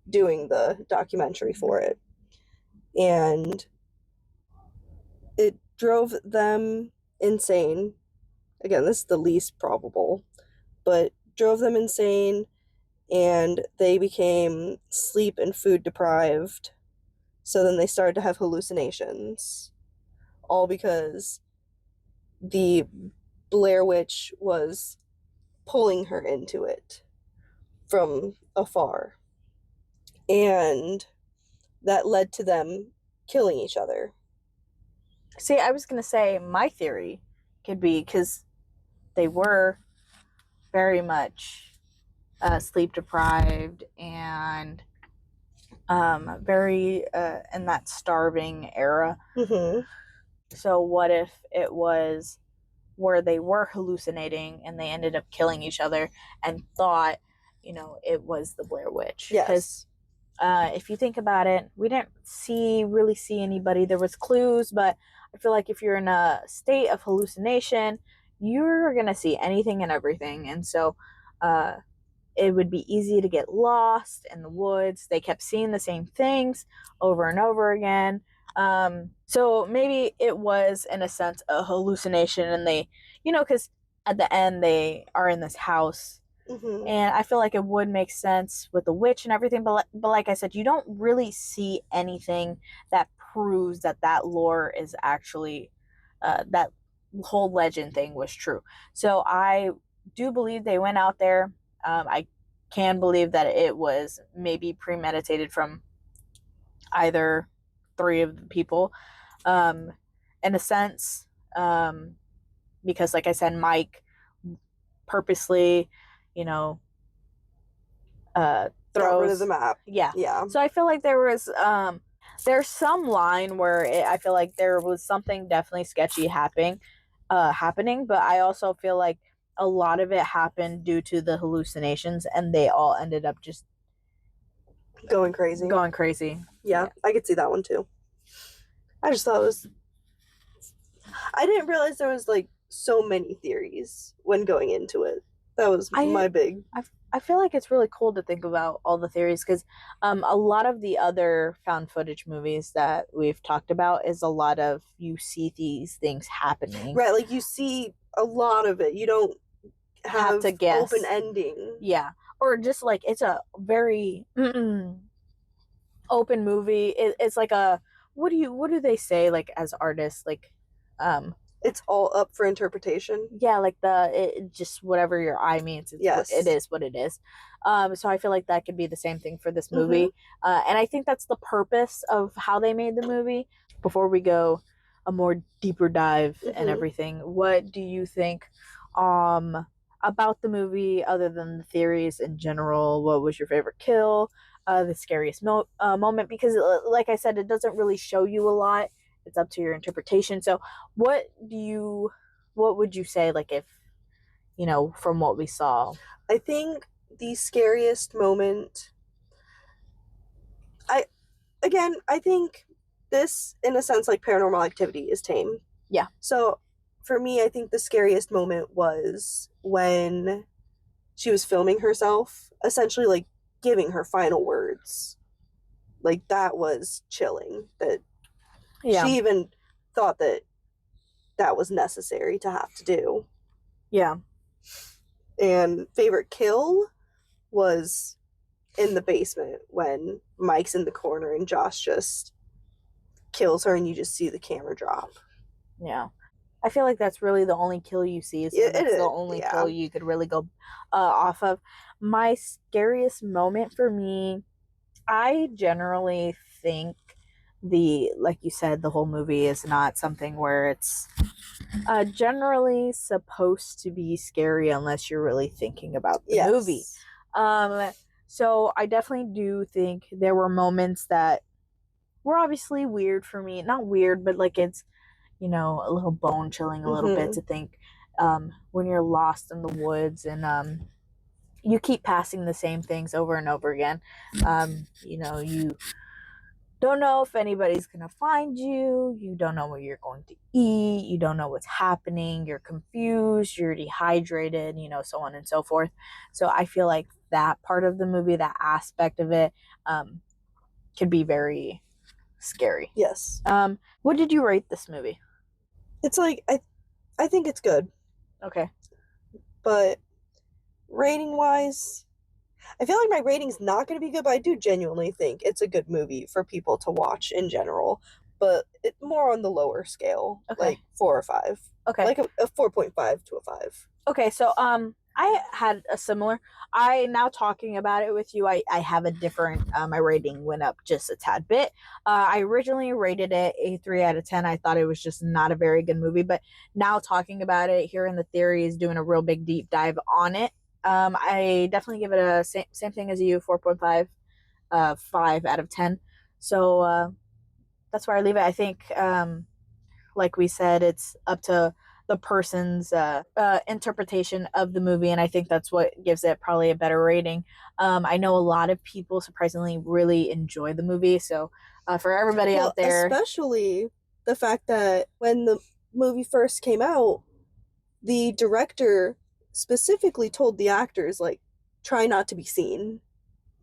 doing the documentary for it. And it drove them insane. Again, this is the least probable, but drove them insane, and they became sleep and food deprived. So then they started to have hallucinations, all because the Blair Witch was pulling her into it from afar. And that led to them killing each other. See, I was going to say my theory could be because they were very much sleep deprived and very in that starving era. Mm-hmm. So what if it was where they were hallucinating and they ended up killing each other and thought, it was the Blair Witch? Yes. If you think about it, we didn't really see anybody. There was clues, but I feel like if you're in a state of hallucination, you're gonna see anything and everything, and so it would be easy to get lost in the woods. They kept seeing the same things over and over again. So maybe it was, in a sense, a hallucination, and they, because at the end they are in this house. Mm-hmm. And I feel like it would make sense with the witch and everything, but like I said, you don't really see anything that proves that lore is actually, that whole legend thing was true. So I do believe they went out there. I can believe that it was maybe premeditated from either three of the people, in a sense, because like I said, Mike purposely, Got rid of the map. Yeah. Yeah. So I feel like there's some line where I feel like there was something definitely sketchy happening, but I also feel like a lot of it happened due to the hallucinations, and they all ended up just going crazy. Yeah. I could see that one too. I just thought it was. I didn't realize there was like so many theories when going into it. That was my big. I feel like it's really cool to think about all the theories, because a lot of the other found footage movies that we've talked about is a lot of you see these things happening. Right, like you see a lot of it. You don't have to guess. Open ending. Yeah. Or just like it's a very open movie. It's like a what do they say, like, as artists, like it's all up for interpretation. Yeah, like just whatever your eye means. Yes. It is what it is. So I feel like that could be the same thing for this movie. And I think that's the purpose of how they made the movie. Before we go a more deeper dive and everything, what do you think about the movie, other than the theories in general? What was your favorite kill? The scariest moment? Because like I said, it doesn't really show you a lot. It's up to your interpretation. So what would you say, like, if, from what we saw? I think the scariest moment, I think this, in a sense, like Paranormal Activity is tame. Yeah. So for me, I think the scariest moment was when she was filming herself, essentially like giving her final words. Like, that was chilling. That she even thought that was necessary to have to do. Yeah. And favorite kill was in the basement when Mike's in the corner and Josh just kills her and you just see the camera drop. Yeah. I feel like that's really the only kill you see. It's the only kill you could really go off of. My scariest moment for me, I generally think like you said, the whole movie is not something where it's generally supposed to be scary unless you're really thinking about the movie. So I definitely do think there were moments that were obviously weird for me. Not weird, but like it's, a little bone chilling a little bit to think when you're lost in the woods and you keep passing the same things over and over again. You don't know if anybody's gonna find you. You don't know what you're going to eat. You don't know what's happening. You're confused. You're dehydrated. So on and so forth. So I feel like that part of the movie, that aspect of it, could be very scary. Yes. What did you rate this movie? It's like I think it's good. Okay. But rating wise, I feel like my rating's not going to be good, but I do genuinely think it's a good movie for people to watch in general. But it's more on the lower scale, like 4 or 5. Okay. Like a 4.5 to a 5. Okay, so I had a similar. I now talking about it with you. I have a different. My rating went up just a tad bit. I originally rated it a 3 out of 10. I thought it was just not a very good movie, but now talking about it, hearing the theories, doing a real big deep dive on it, I definitely give it a same thing as you, 4.5, 5 out of 10. So that's where I leave it. I think, like we said, it's up to the person's interpretation of the movie, and I think that's what gives it probably a better rating. I know a lot of people surprisingly really enjoy the movie, so for everybody out there, especially the fact that when the movie first came out, the director specifically told the actors, like, try not to be seen.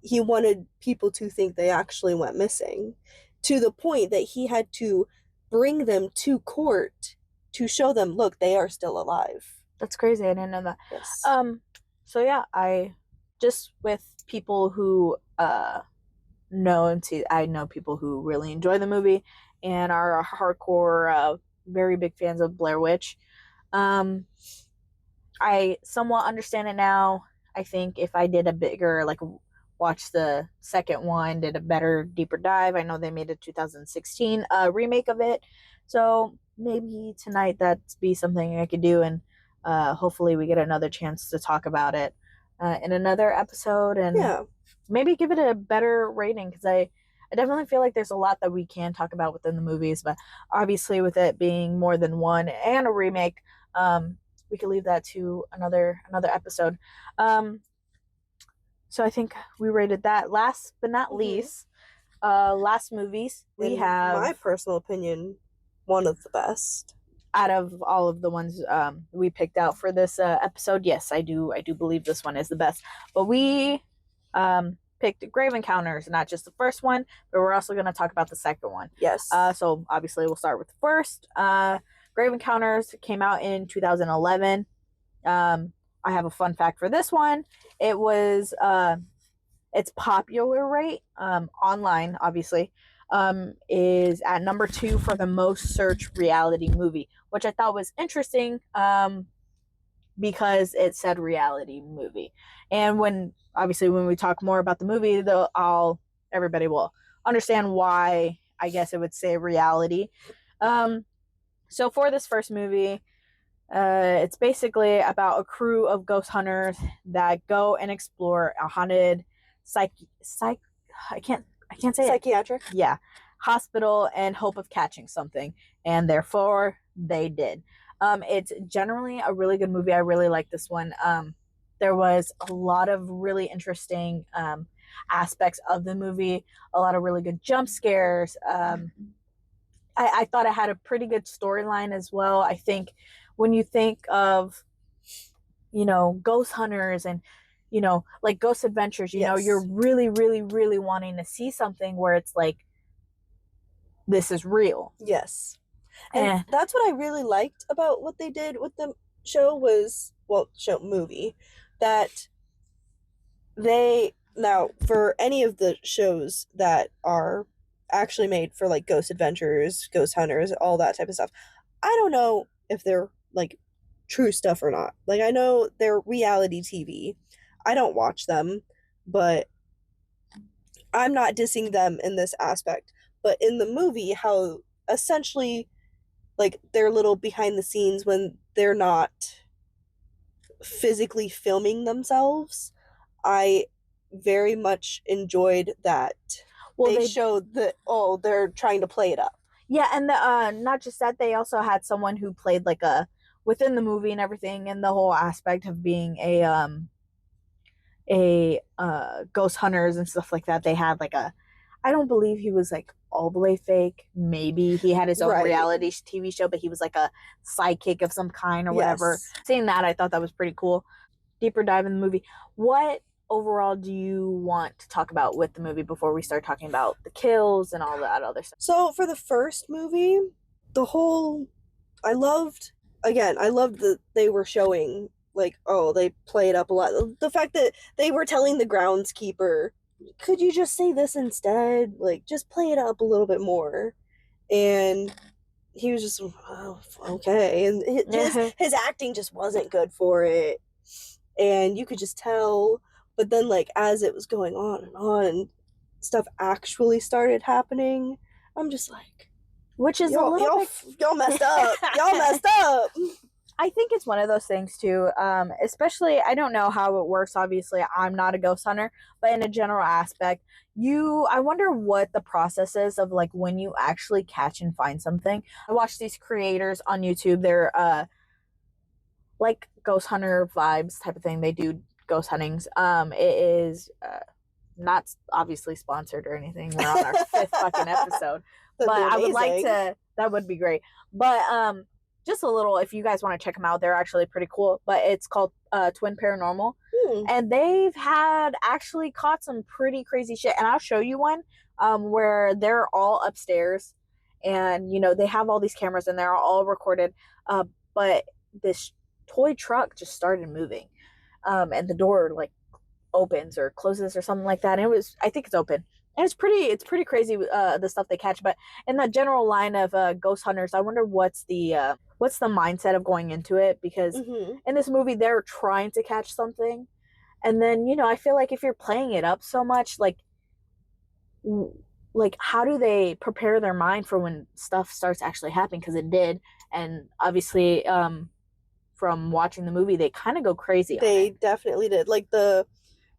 He wanted people to think they actually went missing, to the point that he had to bring them to court to show them, look, they are still alive. That's crazy. I didn't know that. Yes. So yeah, I just with people who know and see, I know people who really enjoy the movie and are hardcore, very big fans of Blair Witch. I somewhat understand it now. I think if I did a bigger, like, watch the second one, did a better, deeper dive. I know they made a 2016 remake of it. So maybe tonight that'd be something I could do, and hopefully we get another chance to talk about it in another episode, and Yeah. maybe give it a better rating, because I definitely feel like there's a lot that we can talk about within the movies, but obviously with it being more than one and a remake, we could leave that to another episode. So I think we rated that. Last but not least, last movies we In have, my personal opinion, one of the best out of all of the ones we picked out for this episode. Yes, I do believe this one is the best. But we picked Grave Encounters, not just the first one, but we're also going to talk about the second one. Yes. So obviously we'll start with the first. Grave Encounters came out in 2011. I have a fun fact for this one. It was its popular rate online, obviously, is at number 2 for the most searched reality movie, which I thought was interesting because it said reality movie. And when we talk more about the movie, everybody will understand why I guess it would say reality. So for this first movie, it's basically about a crew of ghost hunters that go and explore a haunted I can't say psychiatric. Yeah, hospital in hope of catching something, and therefore they did. It's generally a really good movie. I really like this one. There was a lot of really interesting aspects of the movie, a lot of really good jump scares. I thought it had a pretty good storyline as well. I think when you think of, ghost hunters and, like Ghost Adventures, Yes. You're really, really, really wanting to see something where it's like, this is real. Yes. And that's what I really liked about what they did with the movie, that now for any of the shows that are actually made for like Ghost Adventures, Ghost Hunters, all that type of stuff, I don't know if they're like true stuff or not. Like, I know they're reality TV. I don't watch them, but I'm not dissing them in this aspect. But in the movie, how essentially, like, their little behind the scenes when they're not physically filming themselves, I very much enjoyed that. Well, they showed that, they're trying to play it up. Yeah, and not just that, they also had someone who played like within the movie and everything, and the whole aspect of being a ghost hunters and stuff like that. They had like I don't believe he was like all the way fake. Maybe he had his own reality TV show, but he was like a sidekick of some kind or whatever. Yes. Seeing that, I thought that was pretty cool. Deeper dive in the movie. What overall do you want to talk about with the movie before we start talking about the kills and all that other stuff? So for the first movie, I loved that they were showing, like, they played up a lot. The fact that they were telling the groundskeeper, could you just say this instead? Like, just play it up a little bit more. And he was just, okay. And his acting just wasn't good for it. and you could just tell. But then, like, as it was going on and stuff actually started happening, I'm just like, which is a little bit y'all messed up. Y'all messed up. I think it's one of those things too. Especially, I don't know how it works. Obviously, I'm not a ghost hunter, but in a general aspect, I wonder what the process is of like when you actually catch and find something. I watch these creators on YouTube. They're like ghost hunter vibes type of thing. They do ghost huntings. It is not obviously sponsored or anything. We're on our 5th fucking episode, but I would like to. That would be great. But just a little, if you guys want to check them out, they're actually pretty cool. But it's called Twin Paranormal, and they've had actually caught some pretty crazy shit. And I'll show you one where they're all upstairs, and you know they have all these cameras and they're all recorded. But this toy truck just started moving, and the door like opens or closes or something like that. And I think it's open. And it's pretty crazy, the stuff they catch. But in the general line of ghost hunters, I wonder what's the mindset of going into it, because in this movie they're trying to catch something, and then you know I feel like if you're playing it up so much, like how do they prepare their mind for when stuff starts actually happening? Because it did, and obviously from watching the movie they kind of go crazy. They definitely did. Like the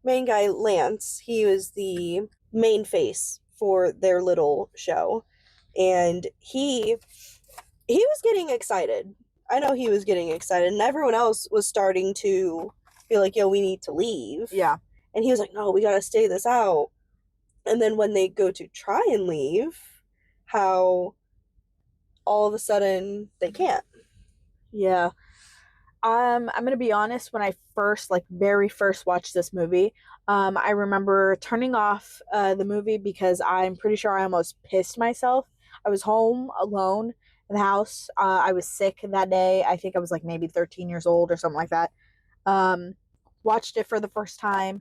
main guy, Lance, he was the main face for their little show, and he was getting excited. I know he was getting excited, and everyone else was starting to feel like, yo, we need to leave. Yeah. And he was like, no, we gotta stay this out. And then when they go to try and leave, how all of a sudden they can't. Yeah. I'm gonna be honest, when I very first watched this movie, I remember turning off the movie because I'm pretty sure I almost pissed myself. I was home alone in the house. I was sick that day. I think I was like maybe 13 years old or something like that. Watched it for the first time,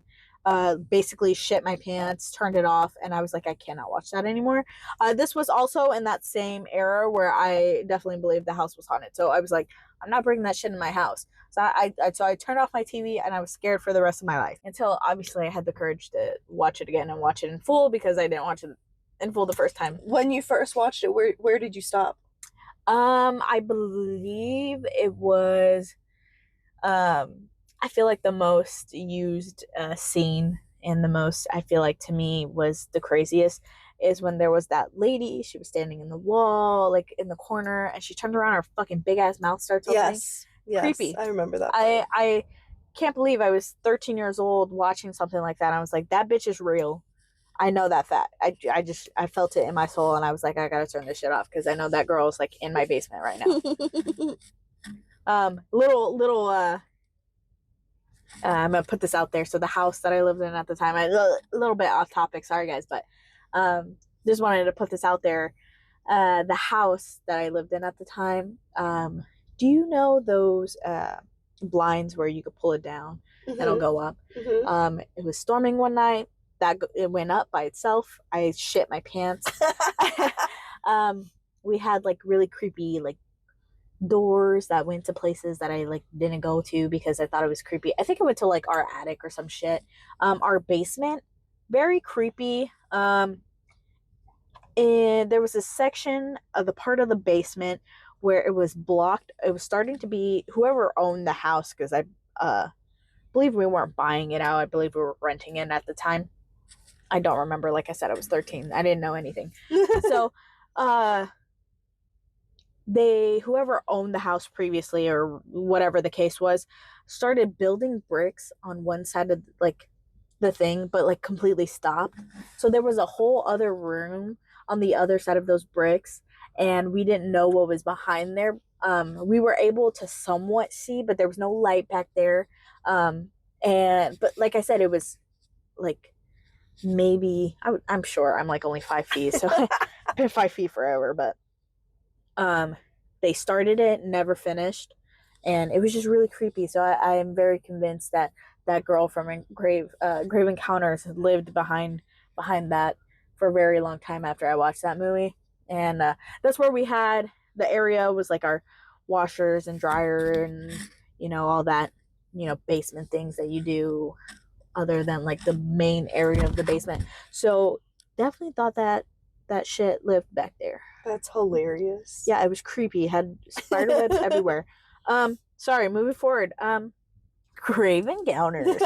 basically shit my pants, turned it off, and I was like, I cannot watch that anymore. This was also in that same era where I definitely believed the house was haunted. So I was like, I'm not bringing that shit in my house. So I turned off my TV, and I was scared for the rest of my life until obviously I had the courage to watch it again and watch it in full, because I didn't watch it in full the first time. When you first watched it, where did you stop? I believe it was, I feel like the most used scene and the most, I feel like to me was the craziest, is when there was that lady. She was standing in the wall, like in the corner, and she turned around, her fucking big ass mouth starts opening. Yes, Creepy. I remember that. I can't believe I was 13 years old watching something like that. I was like, that bitch is real. I know that fact. I felt it in my soul, and I was like, I gotta turn this shit off, because I know that girl is like in my basement right now. I'm gonna put this out there. So the house that I lived in at the time, a little bit off topic, sorry guys, but just wanted to put this out there. The house that I lived in at the time, do you know those blinds where you could pull it down and it'll go up? It was storming one night. It went up by itself. I shit my pants. We had like really creepy like doors that went to places that I like didn't go to because I thought it was creepy. I think it went to like our attic or some shit. Our basement, very creepy. And there was a section of the part of the basement where it was blocked. It was starting to be whoever owned the house, because I believe we weren't buying it out. I believe we were renting it at the time. I don't remember. Like I said, I was 13. I didn't know anything. So whoever owned the house previously, or whatever the case was, started building bricks on one side of like the thing, but like completely stopped. So there was a whole other room on the other side of those bricks, and we didn't know what was behind there. We were able to somewhat see, but there was no light back there. But like I said, it was like maybe I'm sure I'm like only 5 feet, so I've been 5 feet forever. But they started it, never finished, and it was just really creepy. So I am very convinced that that girl from Grave Encounters lived behind that for a very long time after I watched that movie. And that's where we had the area was like our washers and dryer and all that basement things that you do other than like the main area of the basement. So definitely thought that shit lived back there. That's hilarious. Yeah, it was creepy. It had spider webs everywhere. Sorry, moving forward. Grave encounters.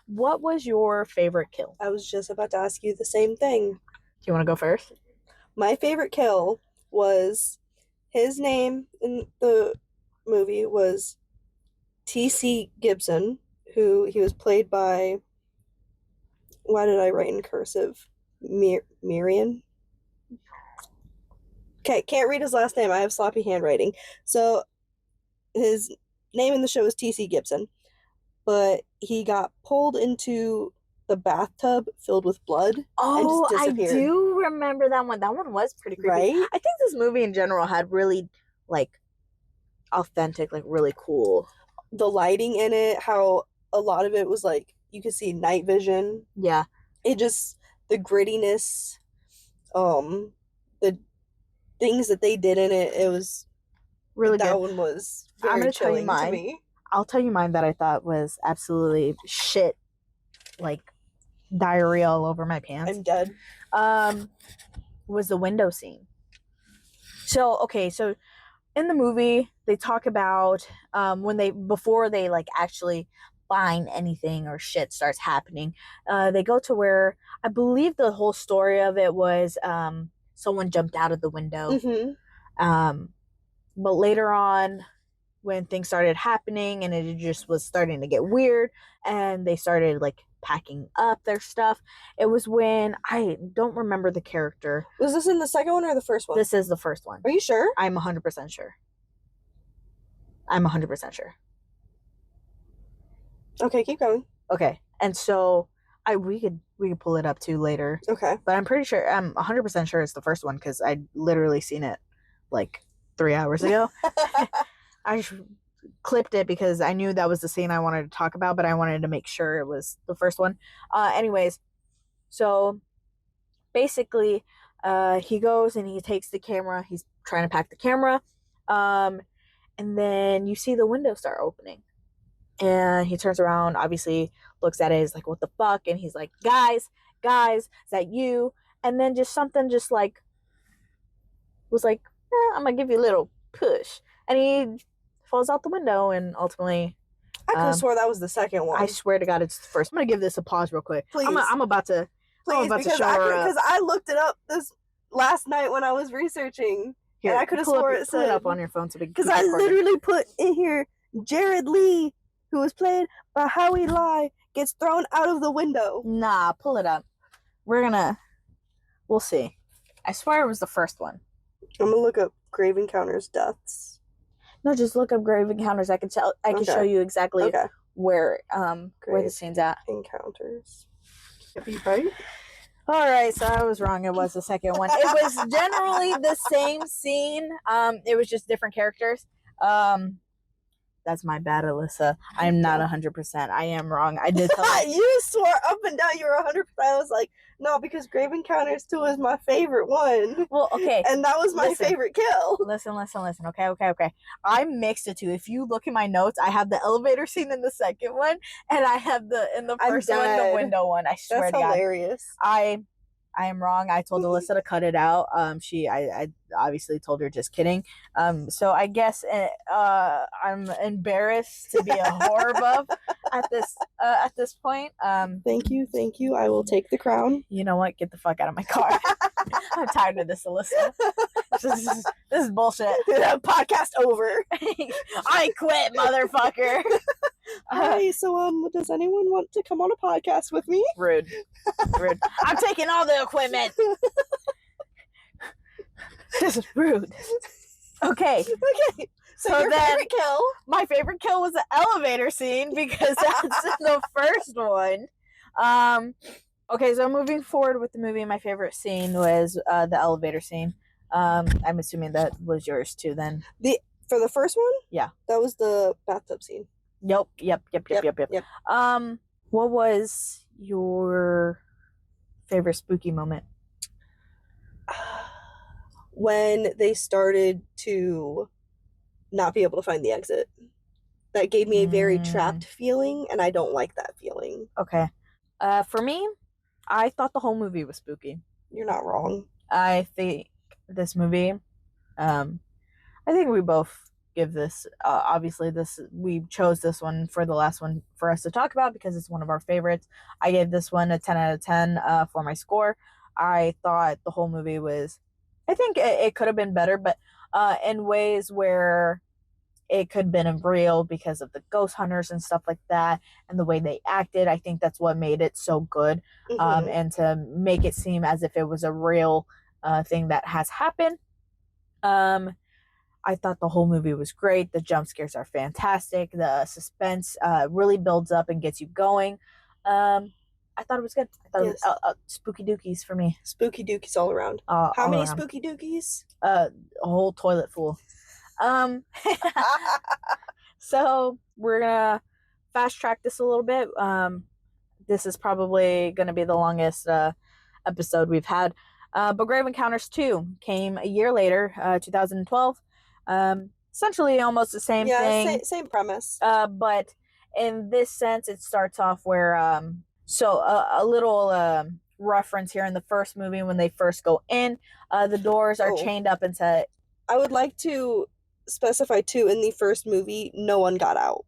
What was your favorite kill? I was just about to ask you the same thing. Do you want to go first? My favorite kill was, his name in the movie was T.C. Gibson, who he was played by, why did I write in cursive? Miriam? Okay, can't read his last name. I have sloppy handwriting. So his name in the show is T.C. Gibson, but he got pulled into the bathtub filled with blood and just I disappeared. do remember that one. That one was pretty creepy. Right? I think this movie in general had really like authentic, like really cool. The lighting in it, how a lot of it was like you could see night vision. Yeah. It just, the grittiness, the things that they did in it, it was Really that good. one was I'm very gonna tell you chilling to mine. me. I'll tell you mine that I thought was absolutely shit, like diarrhea all over my pants. I'm dead. Was the window scene. So in the movie they talk about before they like actually find anything or shit starts happening, they go to where I believe the whole story of it was someone jumped out of the window. Mm-hmm. But later on, when things started happening and it just was starting to get weird and they started like packing up their stuff, it was when, I don't remember the character. Was this in the second one or the first one? This is the first one. Are you sure? I'm 100% sure. I'm 100% sure. Okay, keep going. Okay. And so we could pull it up too later. Okay. But I'm pretty sure, I'm 100% sure it's the first one because I literally seen it like 3 hours ago. I clipped it because I knew that was the scene I wanted to talk about, but I wanted to make sure it was the first one. Anyways, so basically, he goes and he takes the camera. He's trying to pack the camera. And then you see the window start opening. And he turns around, obviously looks at it, is like, what the fuck? And he's like, guys, is that you? And then just something just like was like, I'm gonna give you a little push. And he falls out the window and ultimately, I could have swore that was the second one. I swear to God, it's the first. I'm gonna give this a pause real quick. Please. I'm about to because show her up. because I looked it up this last night when I was researching. Here, and I could have swore it pull it said, up on your phone so we can because I literally put in here Jared Lee, who was played by Howie Lai, gets thrown out of the window. Nah, pull it up. We'll see. I swear it was the first one. I'm gonna look up Grave Encounters deaths. No, just look up Grave Encounters. I can show you exactly where the scene's at. Encounters. Right? All right, so I was wrong. It was the second one. It was generally the same scene. It was just different characters. That's my bad, Alyssa. I am not 100%. I am wrong. I did tell you. You swore up and down you were 100%. I was like, no, because Grave Encounters 2 is my favorite one. Well, okay. And that was my favorite kill. Listen. Okay. I mixed the two. If you look at my notes, I have the elevator scene in the second one, and I have in the first one, the window one. I swear to God. That's hilarious. I am wrong. I told Alyssa to cut it out. I obviously told her just kidding. So I guess I'm embarrassed to be a horror buff at this point. Thank you. I will take the crown. You know what? Get the fuck out of my car. I'm tired of this, Alyssa. This is bullshit. Podcast over. I quit, motherfucker. Hi, so does anyone want to come on a podcast with me? Rude. I'm taking all the equipment. This is rude. Okay. So your favorite kill? My favorite kill was the elevator scene because that's the first one. Okay, so moving forward with the movie, my favorite scene was the elevator scene. I'm assuming that was yours too then. For the first one? Yeah. That was the bathtub scene. Yep. What was your favorite spooky moment? When they started to not be able to find the exit. that gave me a very trapped feeling, and I don't like that feeling. Okay. For me, I thought the whole movie was spooky. You're not wrong. I think this movie, I think we both give this, obviously we chose this one for the last one for us to talk about because it's one of our favorites. I gave this one a 10 out of 10 for my score. I thought the whole movie was, I think it could have been better, but in ways where it could have been real because of the ghost hunters and stuff like that and the way they acted. I think that's what made it so good. And to make it seem as if it was a real thing that has happened. I thought the whole movie was great. The jump scares are fantastic. The suspense really builds up and gets you going. I thought it was good. I thought it was spooky dookies for me. Spooky dookies all around. How many spooky dookies? A whole toilet full. So we're gonna fast track this a little bit. This is probably gonna be the longest episode we've had. But Grave Encounters 2 came a year later, 2012. Essentially almost the same thing. Yeah, same premise. But in this sense, it starts off where a little reference here in the first movie when they first go in, the doors are chained up into. I would like to specify too, in the first movie, no one got out.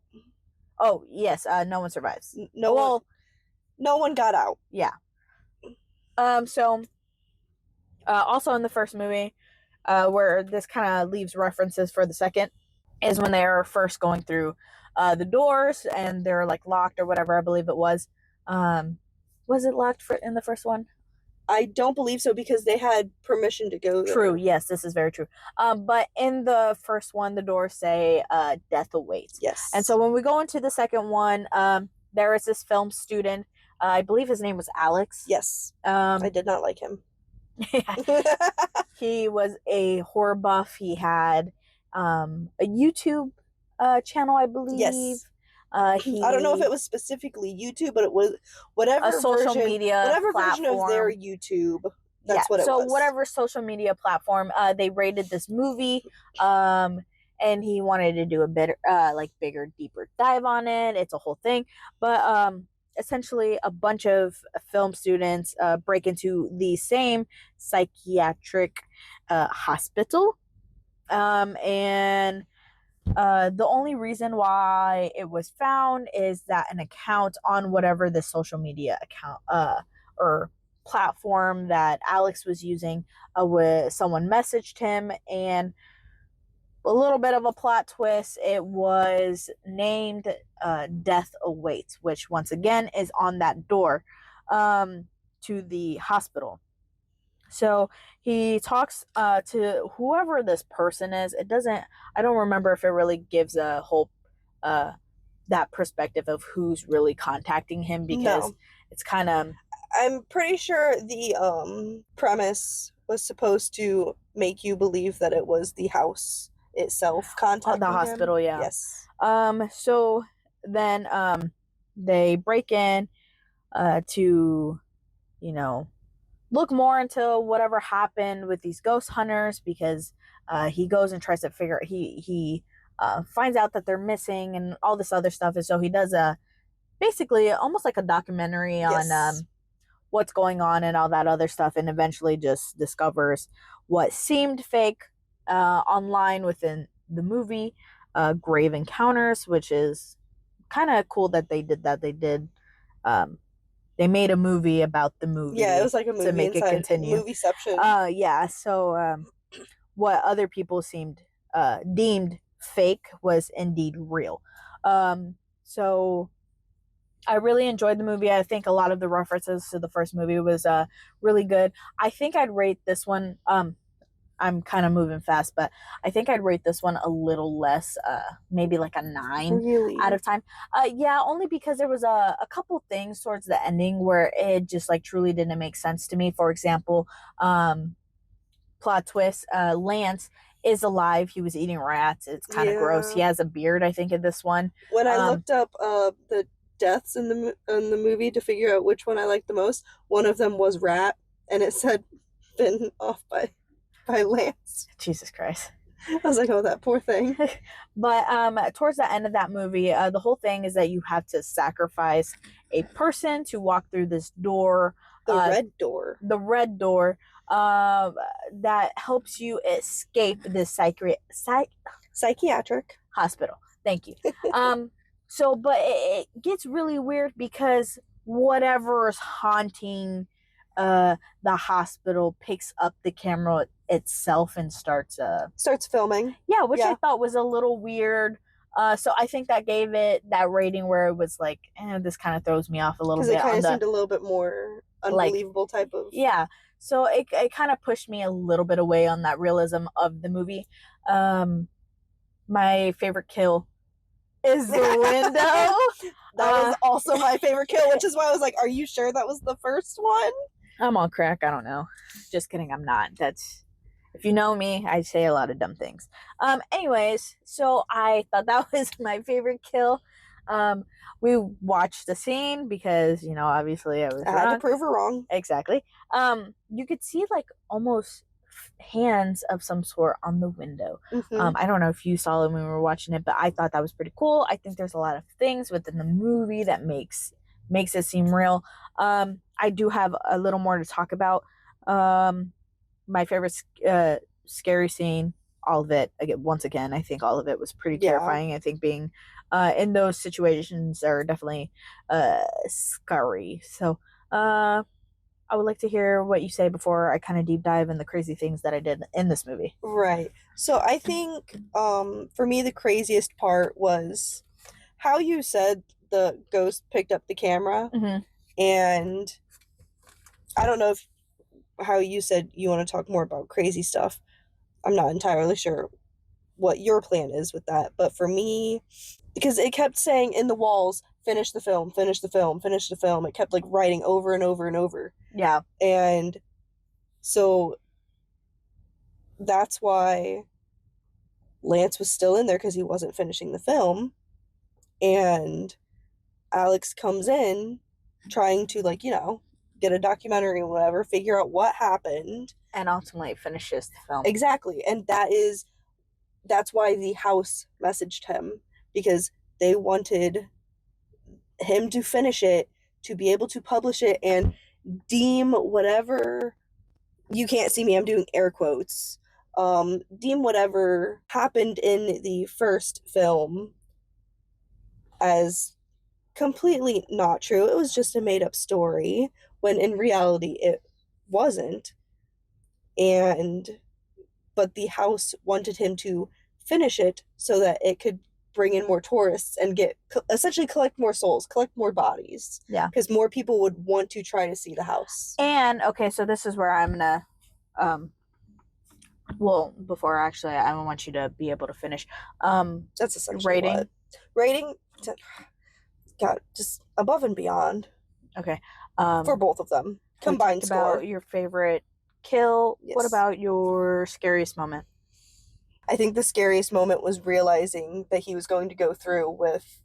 Oh yes, no one survives. No one got out. Yeah. So also in the first movie, where this kind of leaves references for the second, is when they are first going through the doors and they're like locked or whatever. I believe it was. Was it locked in the first one? I don't believe so because they had permission to go there. True. Yes, this is very true. But in the first one, the doors say death awaits. Yes. And so when we go into the second one, there is this film student. I believe his name was Alex. Yes. I did not like him. He was a horror buff. He had a YouTube channel, I believe. Yes. I don't know if it was specifically YouTube, but it was whatever a social media version of their YouTube. That's what it was. So whatever social media platform, they rated this movie, and he wanted to do a bit bigger, deeper dive on it. It's a whole thing, but essentially a bunch of film students break into the same psychiatric hospital, and the only reason why it was found is that an account on whatever the social media account or platform that Alex was using, someone messaged him, and a little bit of a plot twist, it was named Death Awaits, which once again is on that door to the hospital. So he talks to whoever this person is. I don't remember if it really gives a whole that perspective of who's really contacting him, because it's kind of. I'm pretty sure the the was supposed to make you believe that it was the house itself contacting the hospital him. Yeah. Yes. So then they break in to look more into whatever happened with these ghost hunters, because he goes and tries to figure he finds out that they're missing and all this other stuff. And so he does basically almost like a documentary on what's going on and all that other stuff, and eventually just discovers what seemed fake online within the movie, Grave Encounters, which is kind of cool that they did that. They made a movie about the movie. Yeah, it was like a movie to make it continue. Movieception. Yeah. So what other people deemed fake was indeed real. So I really enjoyed the movie. I think a lot of the references to the first movie was really good. I think I'd rate this one. I'm kind of moving fast, but I think I'd rate this one a little less, maybe like a 9 out of 10. Yeah, only because there was a couple things towards the ending where it just like truly didn't make sense to me. For example, plot twist, Lance is alive. He was eating rats. It's kind of gross. He has a beard, I think, in this one. When I looked up the deaths in the movie to figure out which one I liked the most, one of them was rat, and it said bitten off by Lance. Jesus Christ. I was like, oh, that poor thing. But towards the end of that movie, the whole thing is that you have to sacrifice a person to walk through this door. The red door. The red door that helps you escape this Psychiatric hospital. Thank you. But it gets really weird because whatever's haunting the hospital picks up the camera itself and starts filming. Yeah, which I thought was a little weird. So I think that gave it that rating where it was like, this kind of throws me off a little bit. Because it kind of seemed a little bit more unbelievable type of. Yeah. So it kind of pushed me a little bit away on that realism of the movie. My favorite kill is the window. That was also my favorite kill, which is why I was like, are you sure that was the first one? I'm on crack. I don't know. Just kidding. I'm not. If you know me, I say a lot of dumb things. Anyways, so I thought that was my favorite kill. We watched the scene because, obviously I had to prove her wrong. Exactly. You could see like almost hands of some sort on the window. Mm-hmm. I don't know if you saw it when we were watching it, but I thought that was pretty cool. I think there's a lot of things within the movie that makes it seem real. I do have a little more to talk about. My favorite scary scene, all of it. Once again, I think all of it was pretty terrifying. I think being in those situations are definitely scary. So I would like to hear what you say before I kind of deep dive in the crazy things that I did in this movie. Right. So I think for me the craziest part was how you said the ghost picked up the camera. Mm-hmm. And I don't know how you said you want to talk more about crazy stuff. I'm not entirely sure what your plan is with that. But for me, because it kept saying in the walls, finish the film, finish the film, finish the film. It kept like writing over and over and over. Yeah. And so that's why Lance was still in there, because he wasn't finishing the film. And Alex comes in trying to get a documentary or whatever, figure out what happened. And ultimately finishes the film. Exactly. And that's why the house messaged him, because they wanted him to finish it, to be able to publish it and deem whatever, you can't see me, I'm doing air quotes, deem whatever happened in the first film as completely not true. It was just a made-up story, when in reality it wasn't. But the house wanted him to finish it so that it could bring in more tourists and essentially collect more souls, collect more bodies. Yeah. Because more people would want to try to see the house. And, okay, so this is where I'm gonna, before actually, I want you to be able to finish. That's essentially rating. What? Rating, God, just above and beyond. Okay. For both of them. Combined score. About your favorite kill. Yes. What about your scariest moment? I think the scariest moment was realizing that he was going to go through with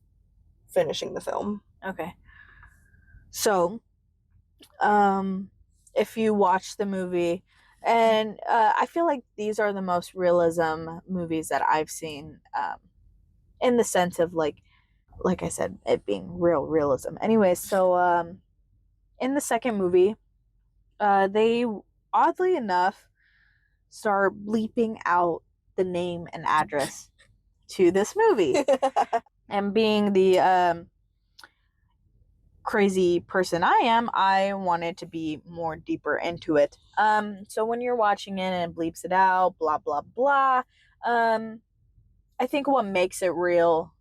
finishing the film. Okay. So, if you watch the movie, and I feel like these are the most realism movies that I've seen, in the sense of like I said, it being realism. Anyways, so in the second movie, they oddly enough start bleeping out the name and address to this movie. And being the crazy person I am, I wanted to be more deeper into it. So when you're watching it and it bleeps it out, blah blah blah, I think what makes it real,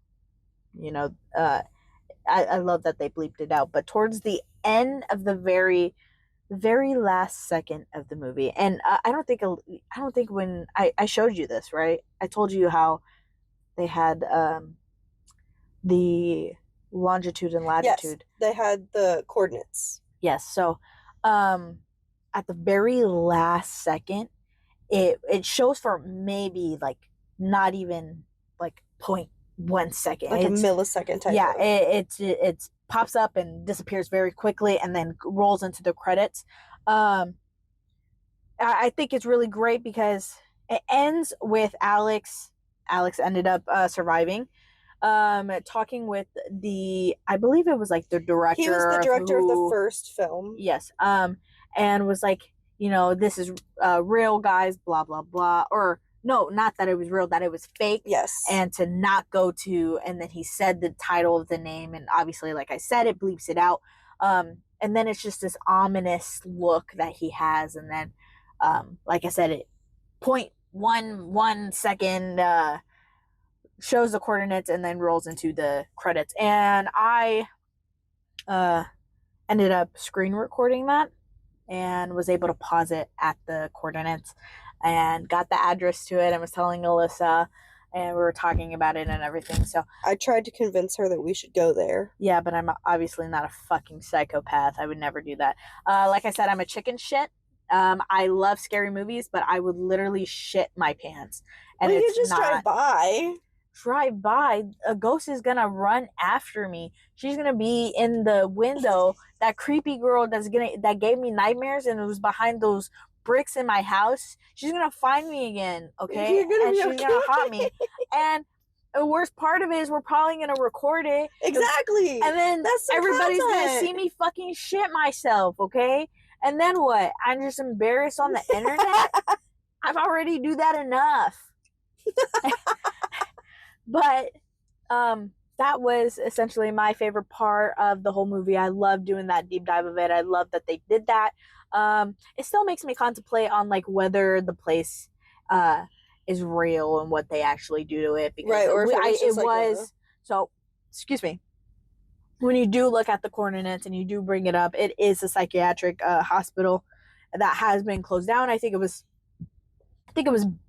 I love that they bleeped it out, but towards the end of the very last second of the movie, and I don't think when I showed you this, right? I told you how they had the longitude and latitude. Yes, they had the coordinates. Yes, so at the very last second, it shows for maybe like not even like 0.1 second, like a millisecond type. Yeah, it pops up and disappears very quickly and then rolls into the credits. I think it's really great because It ends with Alex. Alex ended up surviving. Talking with I believe it was like the director. He was the director of the first film. Yes. And was like, this is real, guys, blah blah blah. Or no, not that it was real, that it was fake. Yes. And to not go to, and then he said the title of the name, and obviously, like I said, it bleeps it out. And then it's just this ominous look that he has, and then, like I said, it 0.11 second shows the coordinates and then rolls into the credits. And I ended up screen recording that and was able to pause it at the coordinates and got the address to it and was telling Alyssa, and we were talking about it and everything. So I tried to convince her that we should go there. Yeah, but I'm obviously not a fucking psychopath. I would never do that. Like I said, I'm a chicken shit. I love scary movies, but I would literally shit my pants. And well, you it's just not drive by. A ghost is gonna run after me. She's gonna be in the window. That creepy girl that gave me nightmares and it was behind those bricks in my house. She's gonna find me again, okay? You're gonna and be she's okay. gonna haunt me. And the worst part of it is we're probably gonna record it. Exactly. And then everybody's gonna see me fucking shit myself, okay? And then what? I'm just embarrassed on the internet? I've already do that enough. But that was essentially my favorite part of the whole movie. I love doing that deep dive of it. I love that they did that. It still makes me contemplate on like whether the place is real and what they actually do to it. Because right, or if it was so, excuse me. When you do look at the coordinates and you do bring it up, it is a psychiatric hospital that has been closed down. I think it was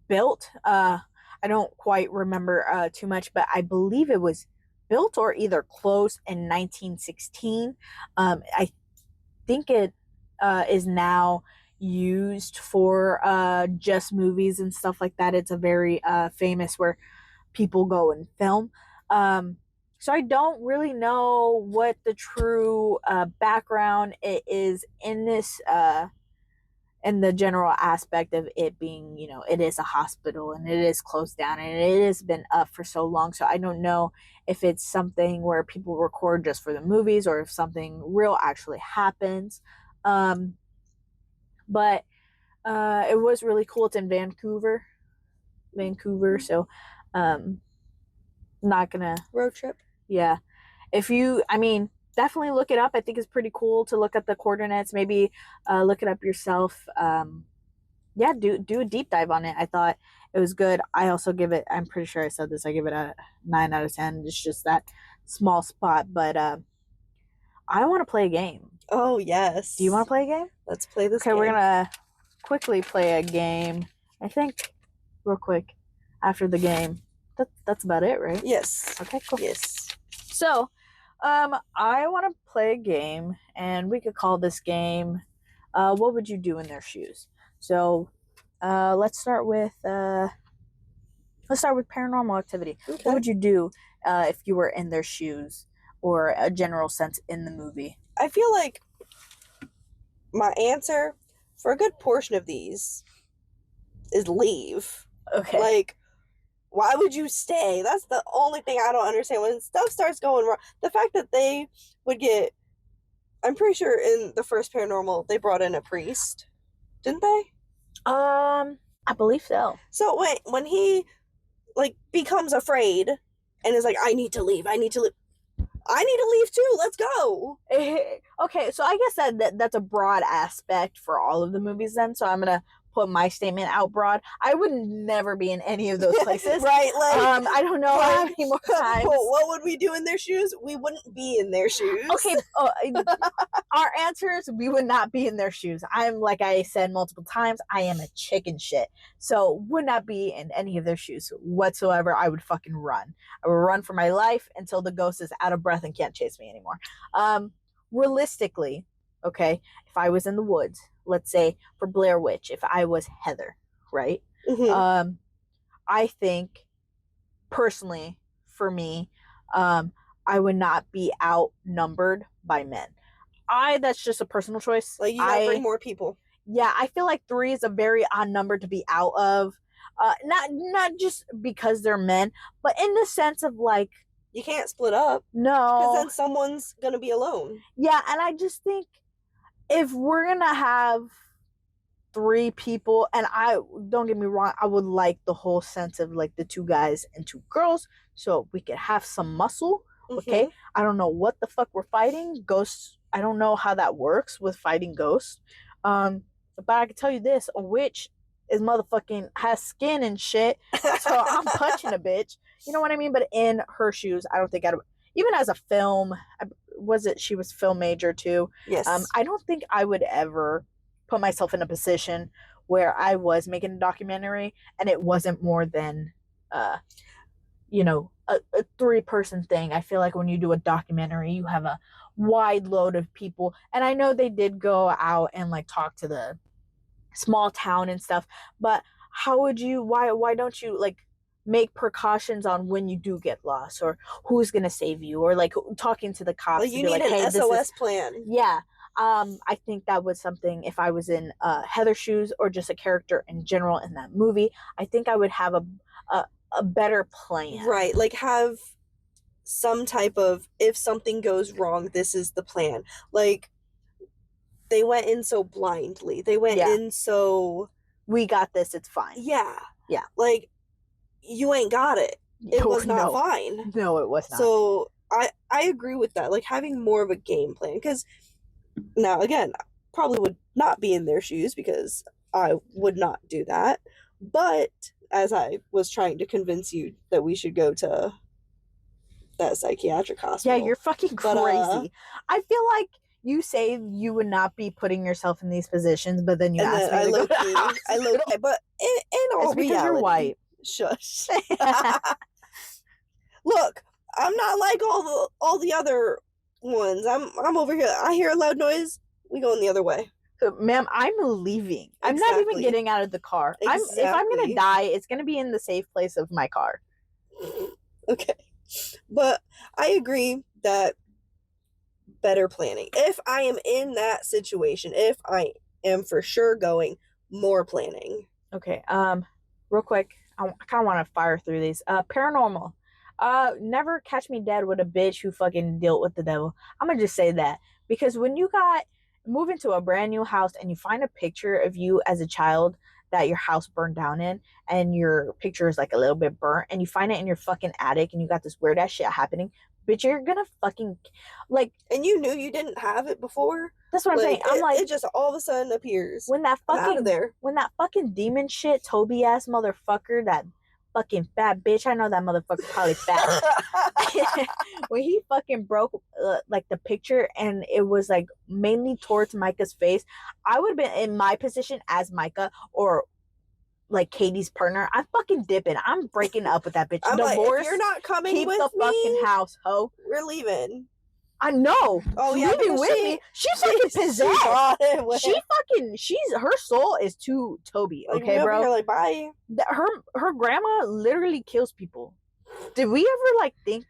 built. I don't quite remember too much, but I believe it was built or either closed in 1916. I think it is now used for just movies and stuff like that. It's a very famous where people go and film. So I don't really know what the true background is in this and the general aspect of it being, it is a hospital and it is closed down and it has been up for so long. So I don't know if it's something where people record just for the movies or if something real actually happens. But it was really cool. It's in Vancouver. So not gonna road trip. Yeah. Definitely look it up. I think it's pretty cool to look at the coordinates. Maybe look it up yourself. Do a deep dive on it. I thought it was good. I also give it, I'm pretty sure I said this, I give it a 9 out of 10. It's just that small spot. But I want to play a game. Oh, yes. Do you want to play a game? Let's play this game. Okay, we're going to quickly play a game. I think, real quick, after the game. That's about it, right? Yes. Okay, cool. Yes. So, I want to play a game, and we could call this game, what would you do in their shoes? So, let's start with Paranormal Activity. Okay. What would you do if you were in their shoes, or a general sense in the movie? I feel like my answer for a good portion of these is leave. Okay. Like, why would you stay? That's the only thing I don't understand. When stuff starts going wrong, the fact that they would get, I'm pretty sure in the first Paranormal, they brought in a priest. Didn't they? I believe so. So when he, becomes afraid and is like, I need to leave too, let's go. Okay, so I guess that's a broad aspect for all of the movies then, so I'm gonna put my statement out broad. I would never be in any of those places. Right, I don't know how many more times. What would we do in their shoes? We wouldn't be in their shoes. Okay, our answers, we would not be in their shoes. I'm, like I said multiple times, I am a chicken shit. So would not be in any of their shoes whatsoever. I would fucking run. I would run for my life until the ghost is out of breath and can't chase me anymore. Realistically, okay, if I was in the woods, let's say for Blair Witch, if I was Heather, right? Mm-hmm. I think, personally, for me, I would not be outnumbered by men. That's just a personal choice. Like, you gotta bring more people. Yeah, I feel like 3 is a very odd number to be out of. Not just because they're men, but in the sense of like, You can't split up because no, then someone's gonna be alone. yeah, and I just think if we're gonna have 3 people, and I don't get me wrong, I would like the whole sense of like the 2 guys and 2 girls, so we could have some muscle. Okay, Mhm. I don't know what the fuck we're fighting. Ghosts. I don't know how that works with fighting ghosts. But I can tell you this: a witch is motherfucking has skin and shit. So I'm punching a bitch. You know what I mean? But in her shoes, I don't think I'd even as a film. Was it? She was film major too. Yes. I don't think I would ever put myself in a position where I was making a documentary and it wasn't more than, you know, a 3-person thing. I feel like when you do a documentary, you have a wide load of people. And I know they did go out and like talk to the small town and stuff, but how would you, why don't you like make precautions on when you do get lost or who's going to save you or like talking to the cops Like to you be need like, an hey, SOS plan. yeah. I think that was something if I was in Heather's shoes or just a character in general in that movie, I think I would have a better plan. Right, like have some type of, if something goes wrong, this is the plan. Like they went in so blindly. They went Yeah. in so, We got this, it's fine. yeah. Yeah. Like you ain't got it. It Oh, was not no. fine. No, it was not. So I agree with that. Like having more of a game plan, because now again, I probably would not be in their shoes because I would not do that. But as I was trying to convince you that we should go to that psychiatric hospital. Yeah, you're fucking But, crazy. I feel like you say you would not be putting yourself in these positions, but then you and ask then me to go to the I low hospital. but in all It's because reality, you're white. Shush. Look, I'm not like all the other ones. I'm over here. I hear a loud noise. We going the other way. Ma'am, I'm leaving. I'm not even Exactly. getting out of the car. If I'm gonna Exactly. die, it's gonna be in the safe place of my car. Okay. But I agree that better planning. If I am in that situation, if I am for sure going, more planning. Okay. Real quick, I kind of want to fire through these. Paranormal. Never catch me dead with a bitch who fucking dealt with the devil. I'm gonna just say that because when you move into a brand new house and you find a picture of you as a child that your house burned down in, and your picture is like a little bit burnt, and you find it in your fucking attic, and you got this weird ass shit happening, bitch, you're gonna fucking like. And you knew you didn't have it before. That's what I'm saying. I'm like, it just all of a sudden appears. when that I'm out of there. when that fucking demon shit, Toby ass motherfucker, that fucking fat bitch, I know that motherfucker's probably fat. When he fucking broke like the picture and it was like mainly towards Micah's face, I would have been in my position as Micah or like Katie's partner. I'm fucking dipping. I'm breaking up with that bitch. I'm Divorce. like, if you're not coming keep with the me, fucking house, ho. we're leaving. I know. Oh yeah, leaving because with me. She's fucking possessed. Her soul is to Toby. Like, Okay, bro. Here, like, bye. Her grandma literally kills people. Did we ever like think,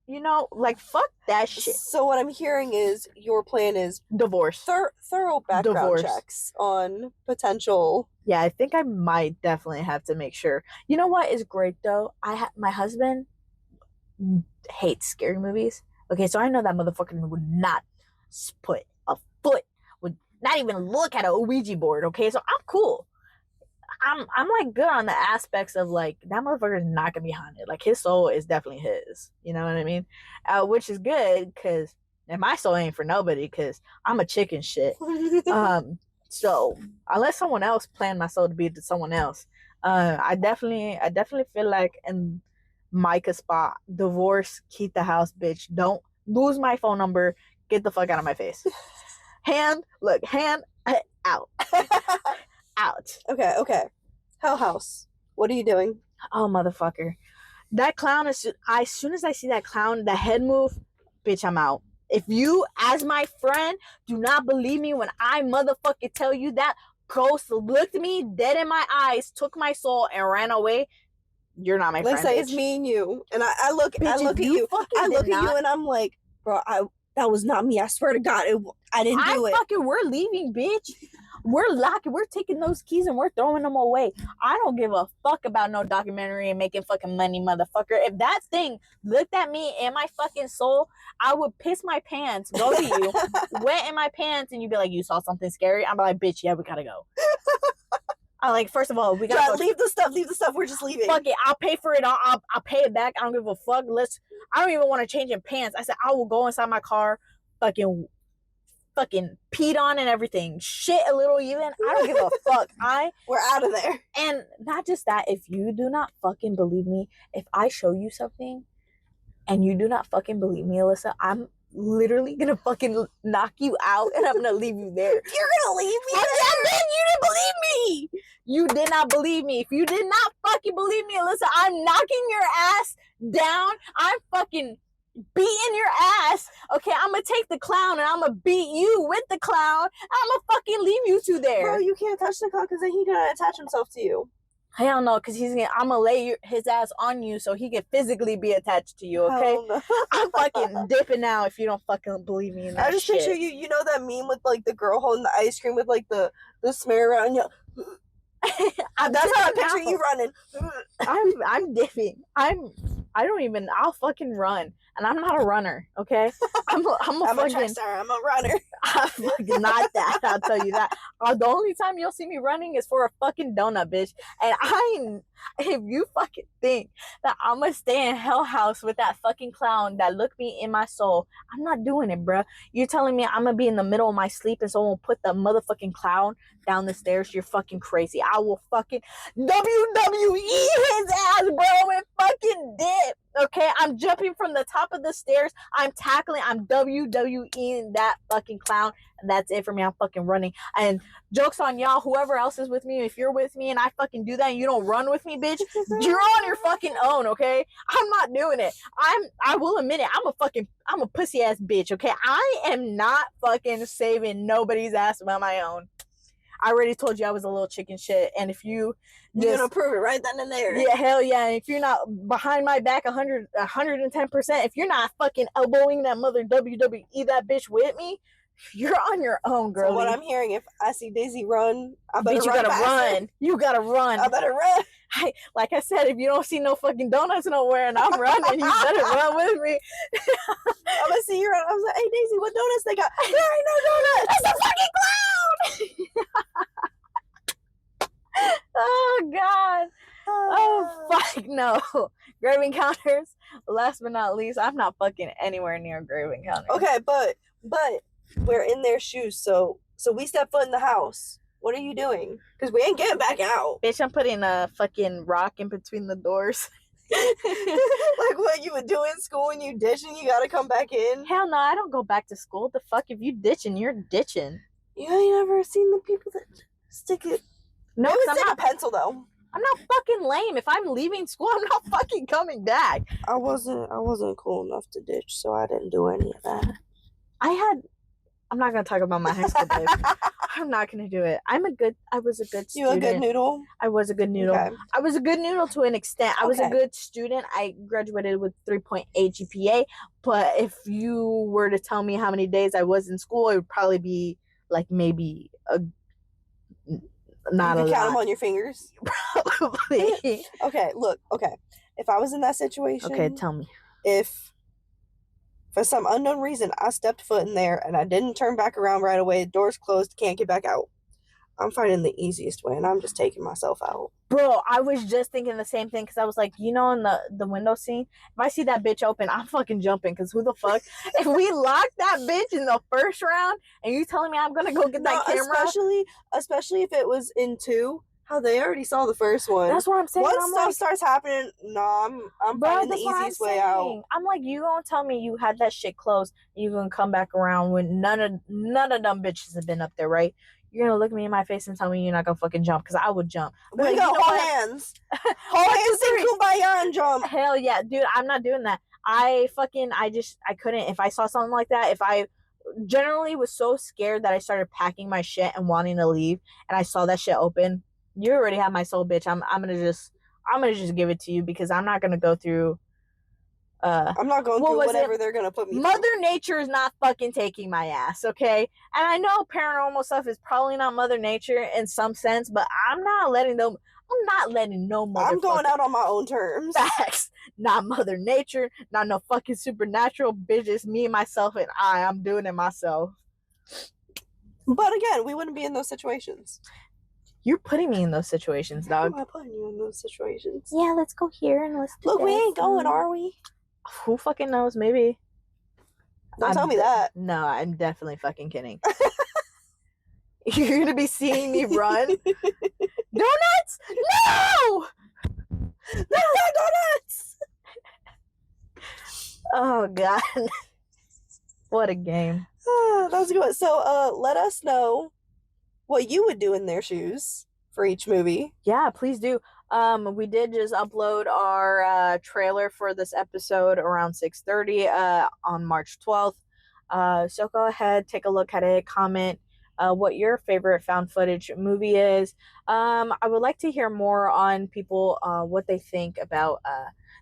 you know, like fuck that shit? So what I'm hearing is your plan is Divorce. thorough background Divorce. checks on potential. Yeah, I think I might definitely have to make sure. You know what is great though? My husband hates scary movies. Okay, so I know that motherfucker would not put a foot, would not even look at a Ouija board. Okay, so I'm cool. I'm like good on the aspects of like that motherfucker is not gonna be haunted. Like his soul is definitely his. You know what I mean? Which is good because and my soul ain't for nobody because I'm a chicken shit. So unless someone else planned my soul to be to someone else, I definitely feel like in Micah's spot, divorce, keep the house, bitch. Don't lose my phone number. Get the fuck out of my face. Hand out. Out. Okay. Hell House. What are you doing? Oh, motherfucker. That clown is, as soon as I see that clown, the head move, bitch, I'm out. If you, as my friend, do not believe me when I motherfucking tell you that ghost looked me dead in my eyes, took my soul, and ran away, you're not my friend. Let's say bitch. it's me and you, and I look Bitch, at you. I look at you, and I'm like, bro, that was not me. I swear to God, I didn't do it. We're leaving, bitch. We're taking those keys and we're throwing them away. I don't give a fuck about no documentary and making fucking money, motherfucker. If that thing looked at me in my fucking soul, I would piss my pants, go to you, wet in my pants, and you'd be like, you saw something scary? I'm like, bitch, yeah, we gotta go. I'm like, first of all, we gotta go. Leave the stuff. We're just leaving. Fuck it, I'll pay for it. I'll pay it back. I don't give a fuck. I don't even want to change in pants. I said, I will go inside my car, fucking peed on and everything, shit a little even. I don't give a fuck. We're out of there. And not just that, if you do not fucking believe me, if I show you something and you do not fucking believe me, Alyssa, I'm literally gonna fucking knock you out and I'm gonna leave you there. You're gonna leave me there? Yeah, man, you didn't believe me. You did not believe me. If you did not fucking believe me, Alyssa, I'm knocking your ass down. I'm fucking beating your ass. Okay, I'm gonna take the clown and I'm gonna beat you with the clown. I'm gonna fucking leave you two there. Bro, you can't touch the clown because then he's gonna attach himself to you. Hell no, because I'm gonna lay his ass on you so he can physically be attached to you, okay? No. I'm fucking dipping out if you don't fucking believe me in that I just shit. picture you know that meme with like the girl holding the ice cream with like the smear around you. That's how I picture you running. I'm dipping. I'll fucking run. And I'm not a runner, okay? I'm a fucking... I'm a runner. I'm fucking not that, I'll tell you that. The only time you'll see me running is for a fucking donut, bitch. And if you fucking think that I'm gonna stay in Hell House with that fucking clown that looked me in my soul, I'm not doing it, bruh. You're telling me I'm gonna be in the middle of my sleep and someone will put the motherfucking clown down the stairs? You're fucking crazy. I will fucking WWE his ass, bro, and fucking dip. Okay, I'm jumping from the top of the stairs. I'm tackling. I'm WWEing that fucking clown. And that's it for me. I'm fucking running. And jokes on y'all, whoever else is with me, if you're with me and I fucking do that and you don't run with me, bitch, you're on your fucking own, okay? I'm not doing it. I will admit it. I'm a pussy ass bitch, okay? I am not fucking saving nobody's ass by my own. I already told you I was a little chicken shit, and if you're gonna prove it right then and there. Yeah, hell yeah. And if you're not behind my back 110%, if you're not fucking elbowing that mother WWE that bitch with me, you're on your own, girl. So what I'm hearing, if I see Daisy run, I better bitch, you gotta run. You gotta run. I better run. Like I said, if you don't see no fucking donuts nowhere and I'm running, you better run with me. I'm gonna see you run. I was like, hey Daisy, what donuts they got? There ain't no donuts. That's a fucking clown. Oh god. Oh fuck no. Grave encounters. Last but not least, I'm not fucking anywhere near grave encounters. Okay, but we're in their shoes, so we step foot in the house. What are you doing? Because we ain't getting back out. Bitch, I'm putting a fucking rock in between the doors. Like what you would do in school when you ditch and you gotta come back in? Hell no, I don't go back to school. The fuck, if you ditching, you're ditching. You ain't ever seen the people that stick it. No, I'm not a pencil though. I'm not fucking lame. If I'm leaving school, I'm not fucking coming back. I wasn't cool enough to ditch, so I didn't do any of that. I'm not gonna talk about my high school days. I'm not gonna do it. I was a good student. You a good noodle? I was a good noodle. Okay. I was a good noodle to an extent. I was a good student. I graduated with 3.8 GPA. But if you were to tell me how many days I was in school, it would probably be like maybe not a lot. You count them on your fingers? Probably. Okay, look. Okay. If I was in that situation. Okay, tell me. If for some unknown reason I stepped foot in there and I didn't turn back around right away, the door's closed, can't get back out, I'm finding the easiest way and I'm just taking myself out. Bro, I was just thinking the same thing because I was like, you know, in the window scene, if I see that bitch open, I'm fucking jumping because who the fuck? If we lock that bitch in the first round and you telling me I'm going to go get that camera? Especially if it was in 2. How they already saw the first one. That's what I'm saying. Once stuff starts happening, I'm finding the easiest way out. I'm like, you gonna tell me you had that shit closed and you gonna come back around when none of them bitches have been up there, right? You're gonna look me in my face and tell me you're not gonna fucking jump because I would jump. We got hold hands. Hold hands and kumbaya and jump. Hell yeah, dude, I'm not doing that. I couldn't. If I saw something like that, if I generally was so scared that I started packing my shit and wanting to leave and I saw that shit open, you already have my soul, bitch. I'm gonna just give it to you because I'm not gonna go through I'm not going what through was whatever it? they're gonna put me through. Mother Nature is not fucking taking my ass, okay? And I know paranormal stuff is probably not Mother Nature in some sense, but I'm not letting no motherfucking I'm going out on my own terms. facts. Not Mother Nature, not no fucking supernatural bitches. Me, myself, and I'm doing it myself. But again, we wouldn't be in those situations. You're putting me in those situations, How dog. am I putting you in those situations? Yeah, let's go here and let's do Look, we this. ain't going, are we? Who fucking knows? Maybe. Don't tell me that. No, I'm definitely fucking kidding. You're gonna be seeing me run. Donuts? No! No, not donuts! Oh god. What a game. That was a good one. So, let us know what you would do in their shoes for each movie. Yeah, please do. We did just upload our trailer for this episode around 6:30 on March 12th. So go ahead, take a look at it, comment what your favorite found footage movie is. I would like to hear more on people what they think about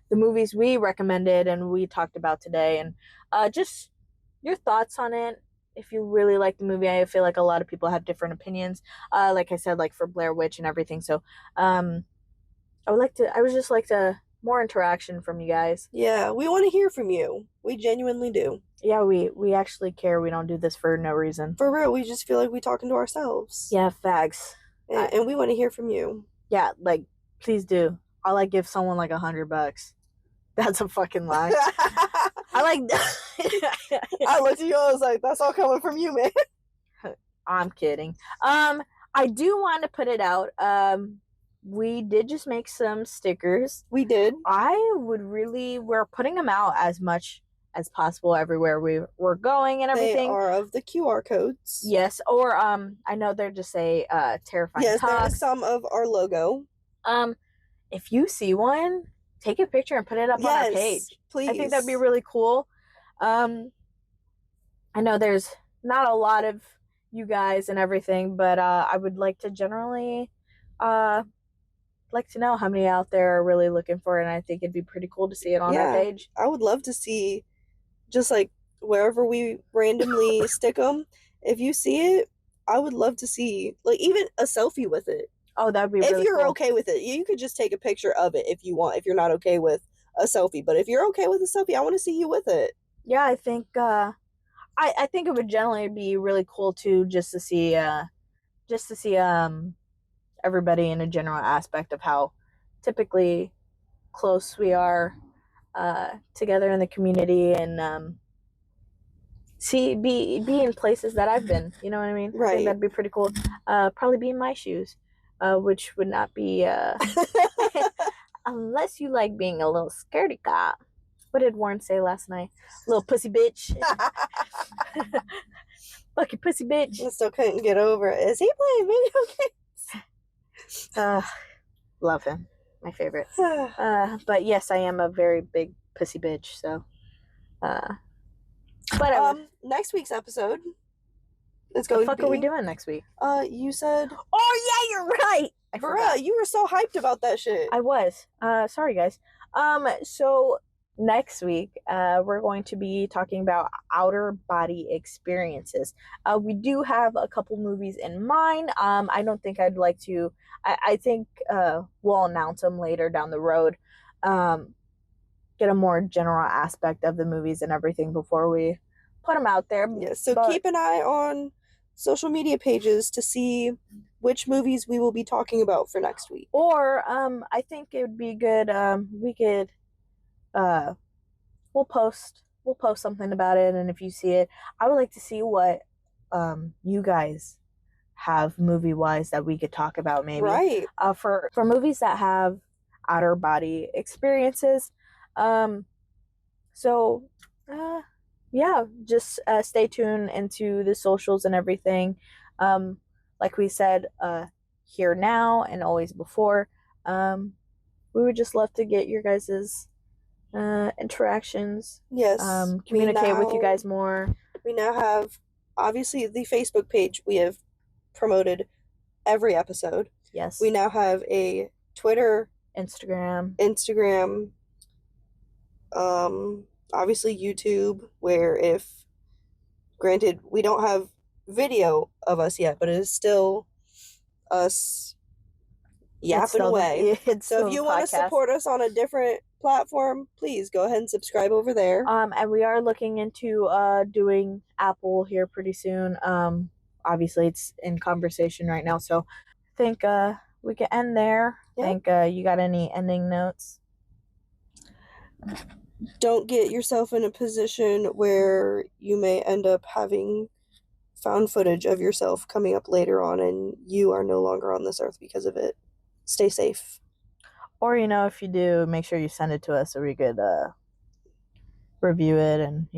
the movies we recommended and we talked about today, and just your thoughts on it. If you really like the movie, I feel like a lot of people have different opinions. Like I said, like for Blair Witch and everything. So, I would just like to more interaction from you guys. Yeah, we want to hear from you. We genuinely do. Yeah, we actually care. We don't do this for no reason. For real, we just feel like we talking to ourselves. Yeah, facts. And we want to hear from you. Yeah, like please do. I'll like give someone like $100. That's a fucking lie. I like. I looked at you. I was like, "That's all coming from you, man." I'm kidding. I do want to put it out. We did just make some stickers. We did. We're putting them out as much as possible everywhere we're going and everything. They are of the QR codes. Yes, or I know they're just say terrifying. Yes, there talks. is some of our logo. If you see one, take a picture and put it up on our page. Please. I think that'd be really cool. I know there's not a lot of you guys and everything, but I would like to generally like to know how many out there are really looking for it, and I think it'd be pretty cool to see it on our page. I would love to see, just like wherever we randomly stick them, if you see it, I would love to see, like, even a selfie with it. Oh, that'd be really cool. If you're okay with it, you could just take a picture of it if you want, if you're not okay with a selfie. But if you're okay with a selfie, I want to see you with it. Yeah, I think I think it would generally be really cool too, just to see everybody in a general aspect of how typically close we are together in the community, and be in places that I've been. You know what I mean? Right. I think that'd be pretty cool. Probably be in my shoes, which would not be unless you like being a little scaredy cat. What did Warren say last night? Little pussy bitch. Fucking pussy bitch. I still couldn't get over it. Is he playing video games? Love him. My favorite. But yes, I am a very big pussy bitch, so but next week's episode is the going fuck to be, are we doing next week? You said, oh yeah, you're right. I forgot. Bruh, you were so hyped about that shit. I was. Sorry guys. So next week, we're going to be talking about outer body experiences. We do have a couple movies in mind. I don't think I'd like to. I think we'll announce them later down the road. Get a more general aspect of the movies and everything before we put them out there. Yes, so keep an eye on social media pages to see which movies we will be talking about for next week. Or I think it would be good. We could. We'll post something about it, and if you see it, I would like to see what you guys have movie wise that we could talk about, maybe. Right. For movies that have outer body experiences. Yeah, just stay tuned into the socials and everything. Like we said, here now and always before. We would just love to get your guys's interactions. Yes. Communicate with you guys more. We now have, obviously, the Facebook page we have promoted every episode. Yes. We now have a Twitter, Instagram. Obviously YouTube, where if granted we don't have video of us yet, but it is still us yapping away. So if you want to support us on a different platform, please go ahead and subscribe over there. And we are looking into doing Apple here pretty soon. Obviously it's in conversation right now, so I think we can end there. Yep. I think you got any ending notes? Don't get yourself in a position where you may end up having found footage of yourself coming up later on and you are no longer on this earth because of it. Stay safe. Or, if you do, make sure you send it to us so we could review it and,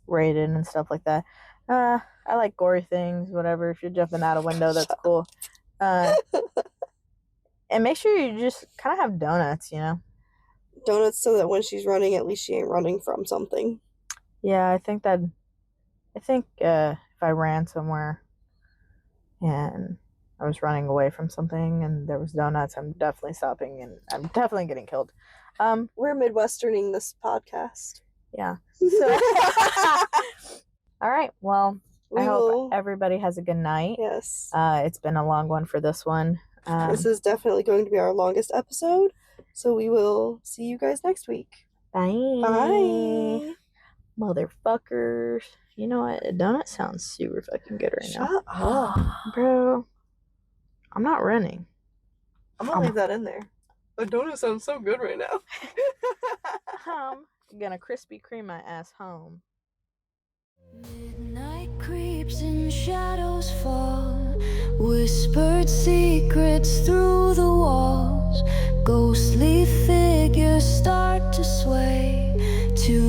rate it and stuff like that. I like gory things, whatever. If you're jumping out a window, that's cool. And make sure you just kind of have donuts, Donuts so that when she's running, at least she ain't running from something. Yeah, I think if I ran somewhere and I was running away from something and there was donuts, I'm definitely stopping and I'm definitely getting killed. We're Midwesterning this podcast. Yeah. So, all right. Well, I hope everybody has a good night. Yes. It's been a long one for this one. This is definitely going to be our longest episode. So we will see you guys next week. Bye. Bye. Motherfuckers. You know what? A donut sounds super fucking good right now. Shut up. Bro. I'm not running. I'm gonna leave that in there. A donut sounds so good right now. I'm gonna Krispy Kreme my ass home. Midnight creeps and shadows fall, whispered secrets through the walls, ghostly figures start to sway to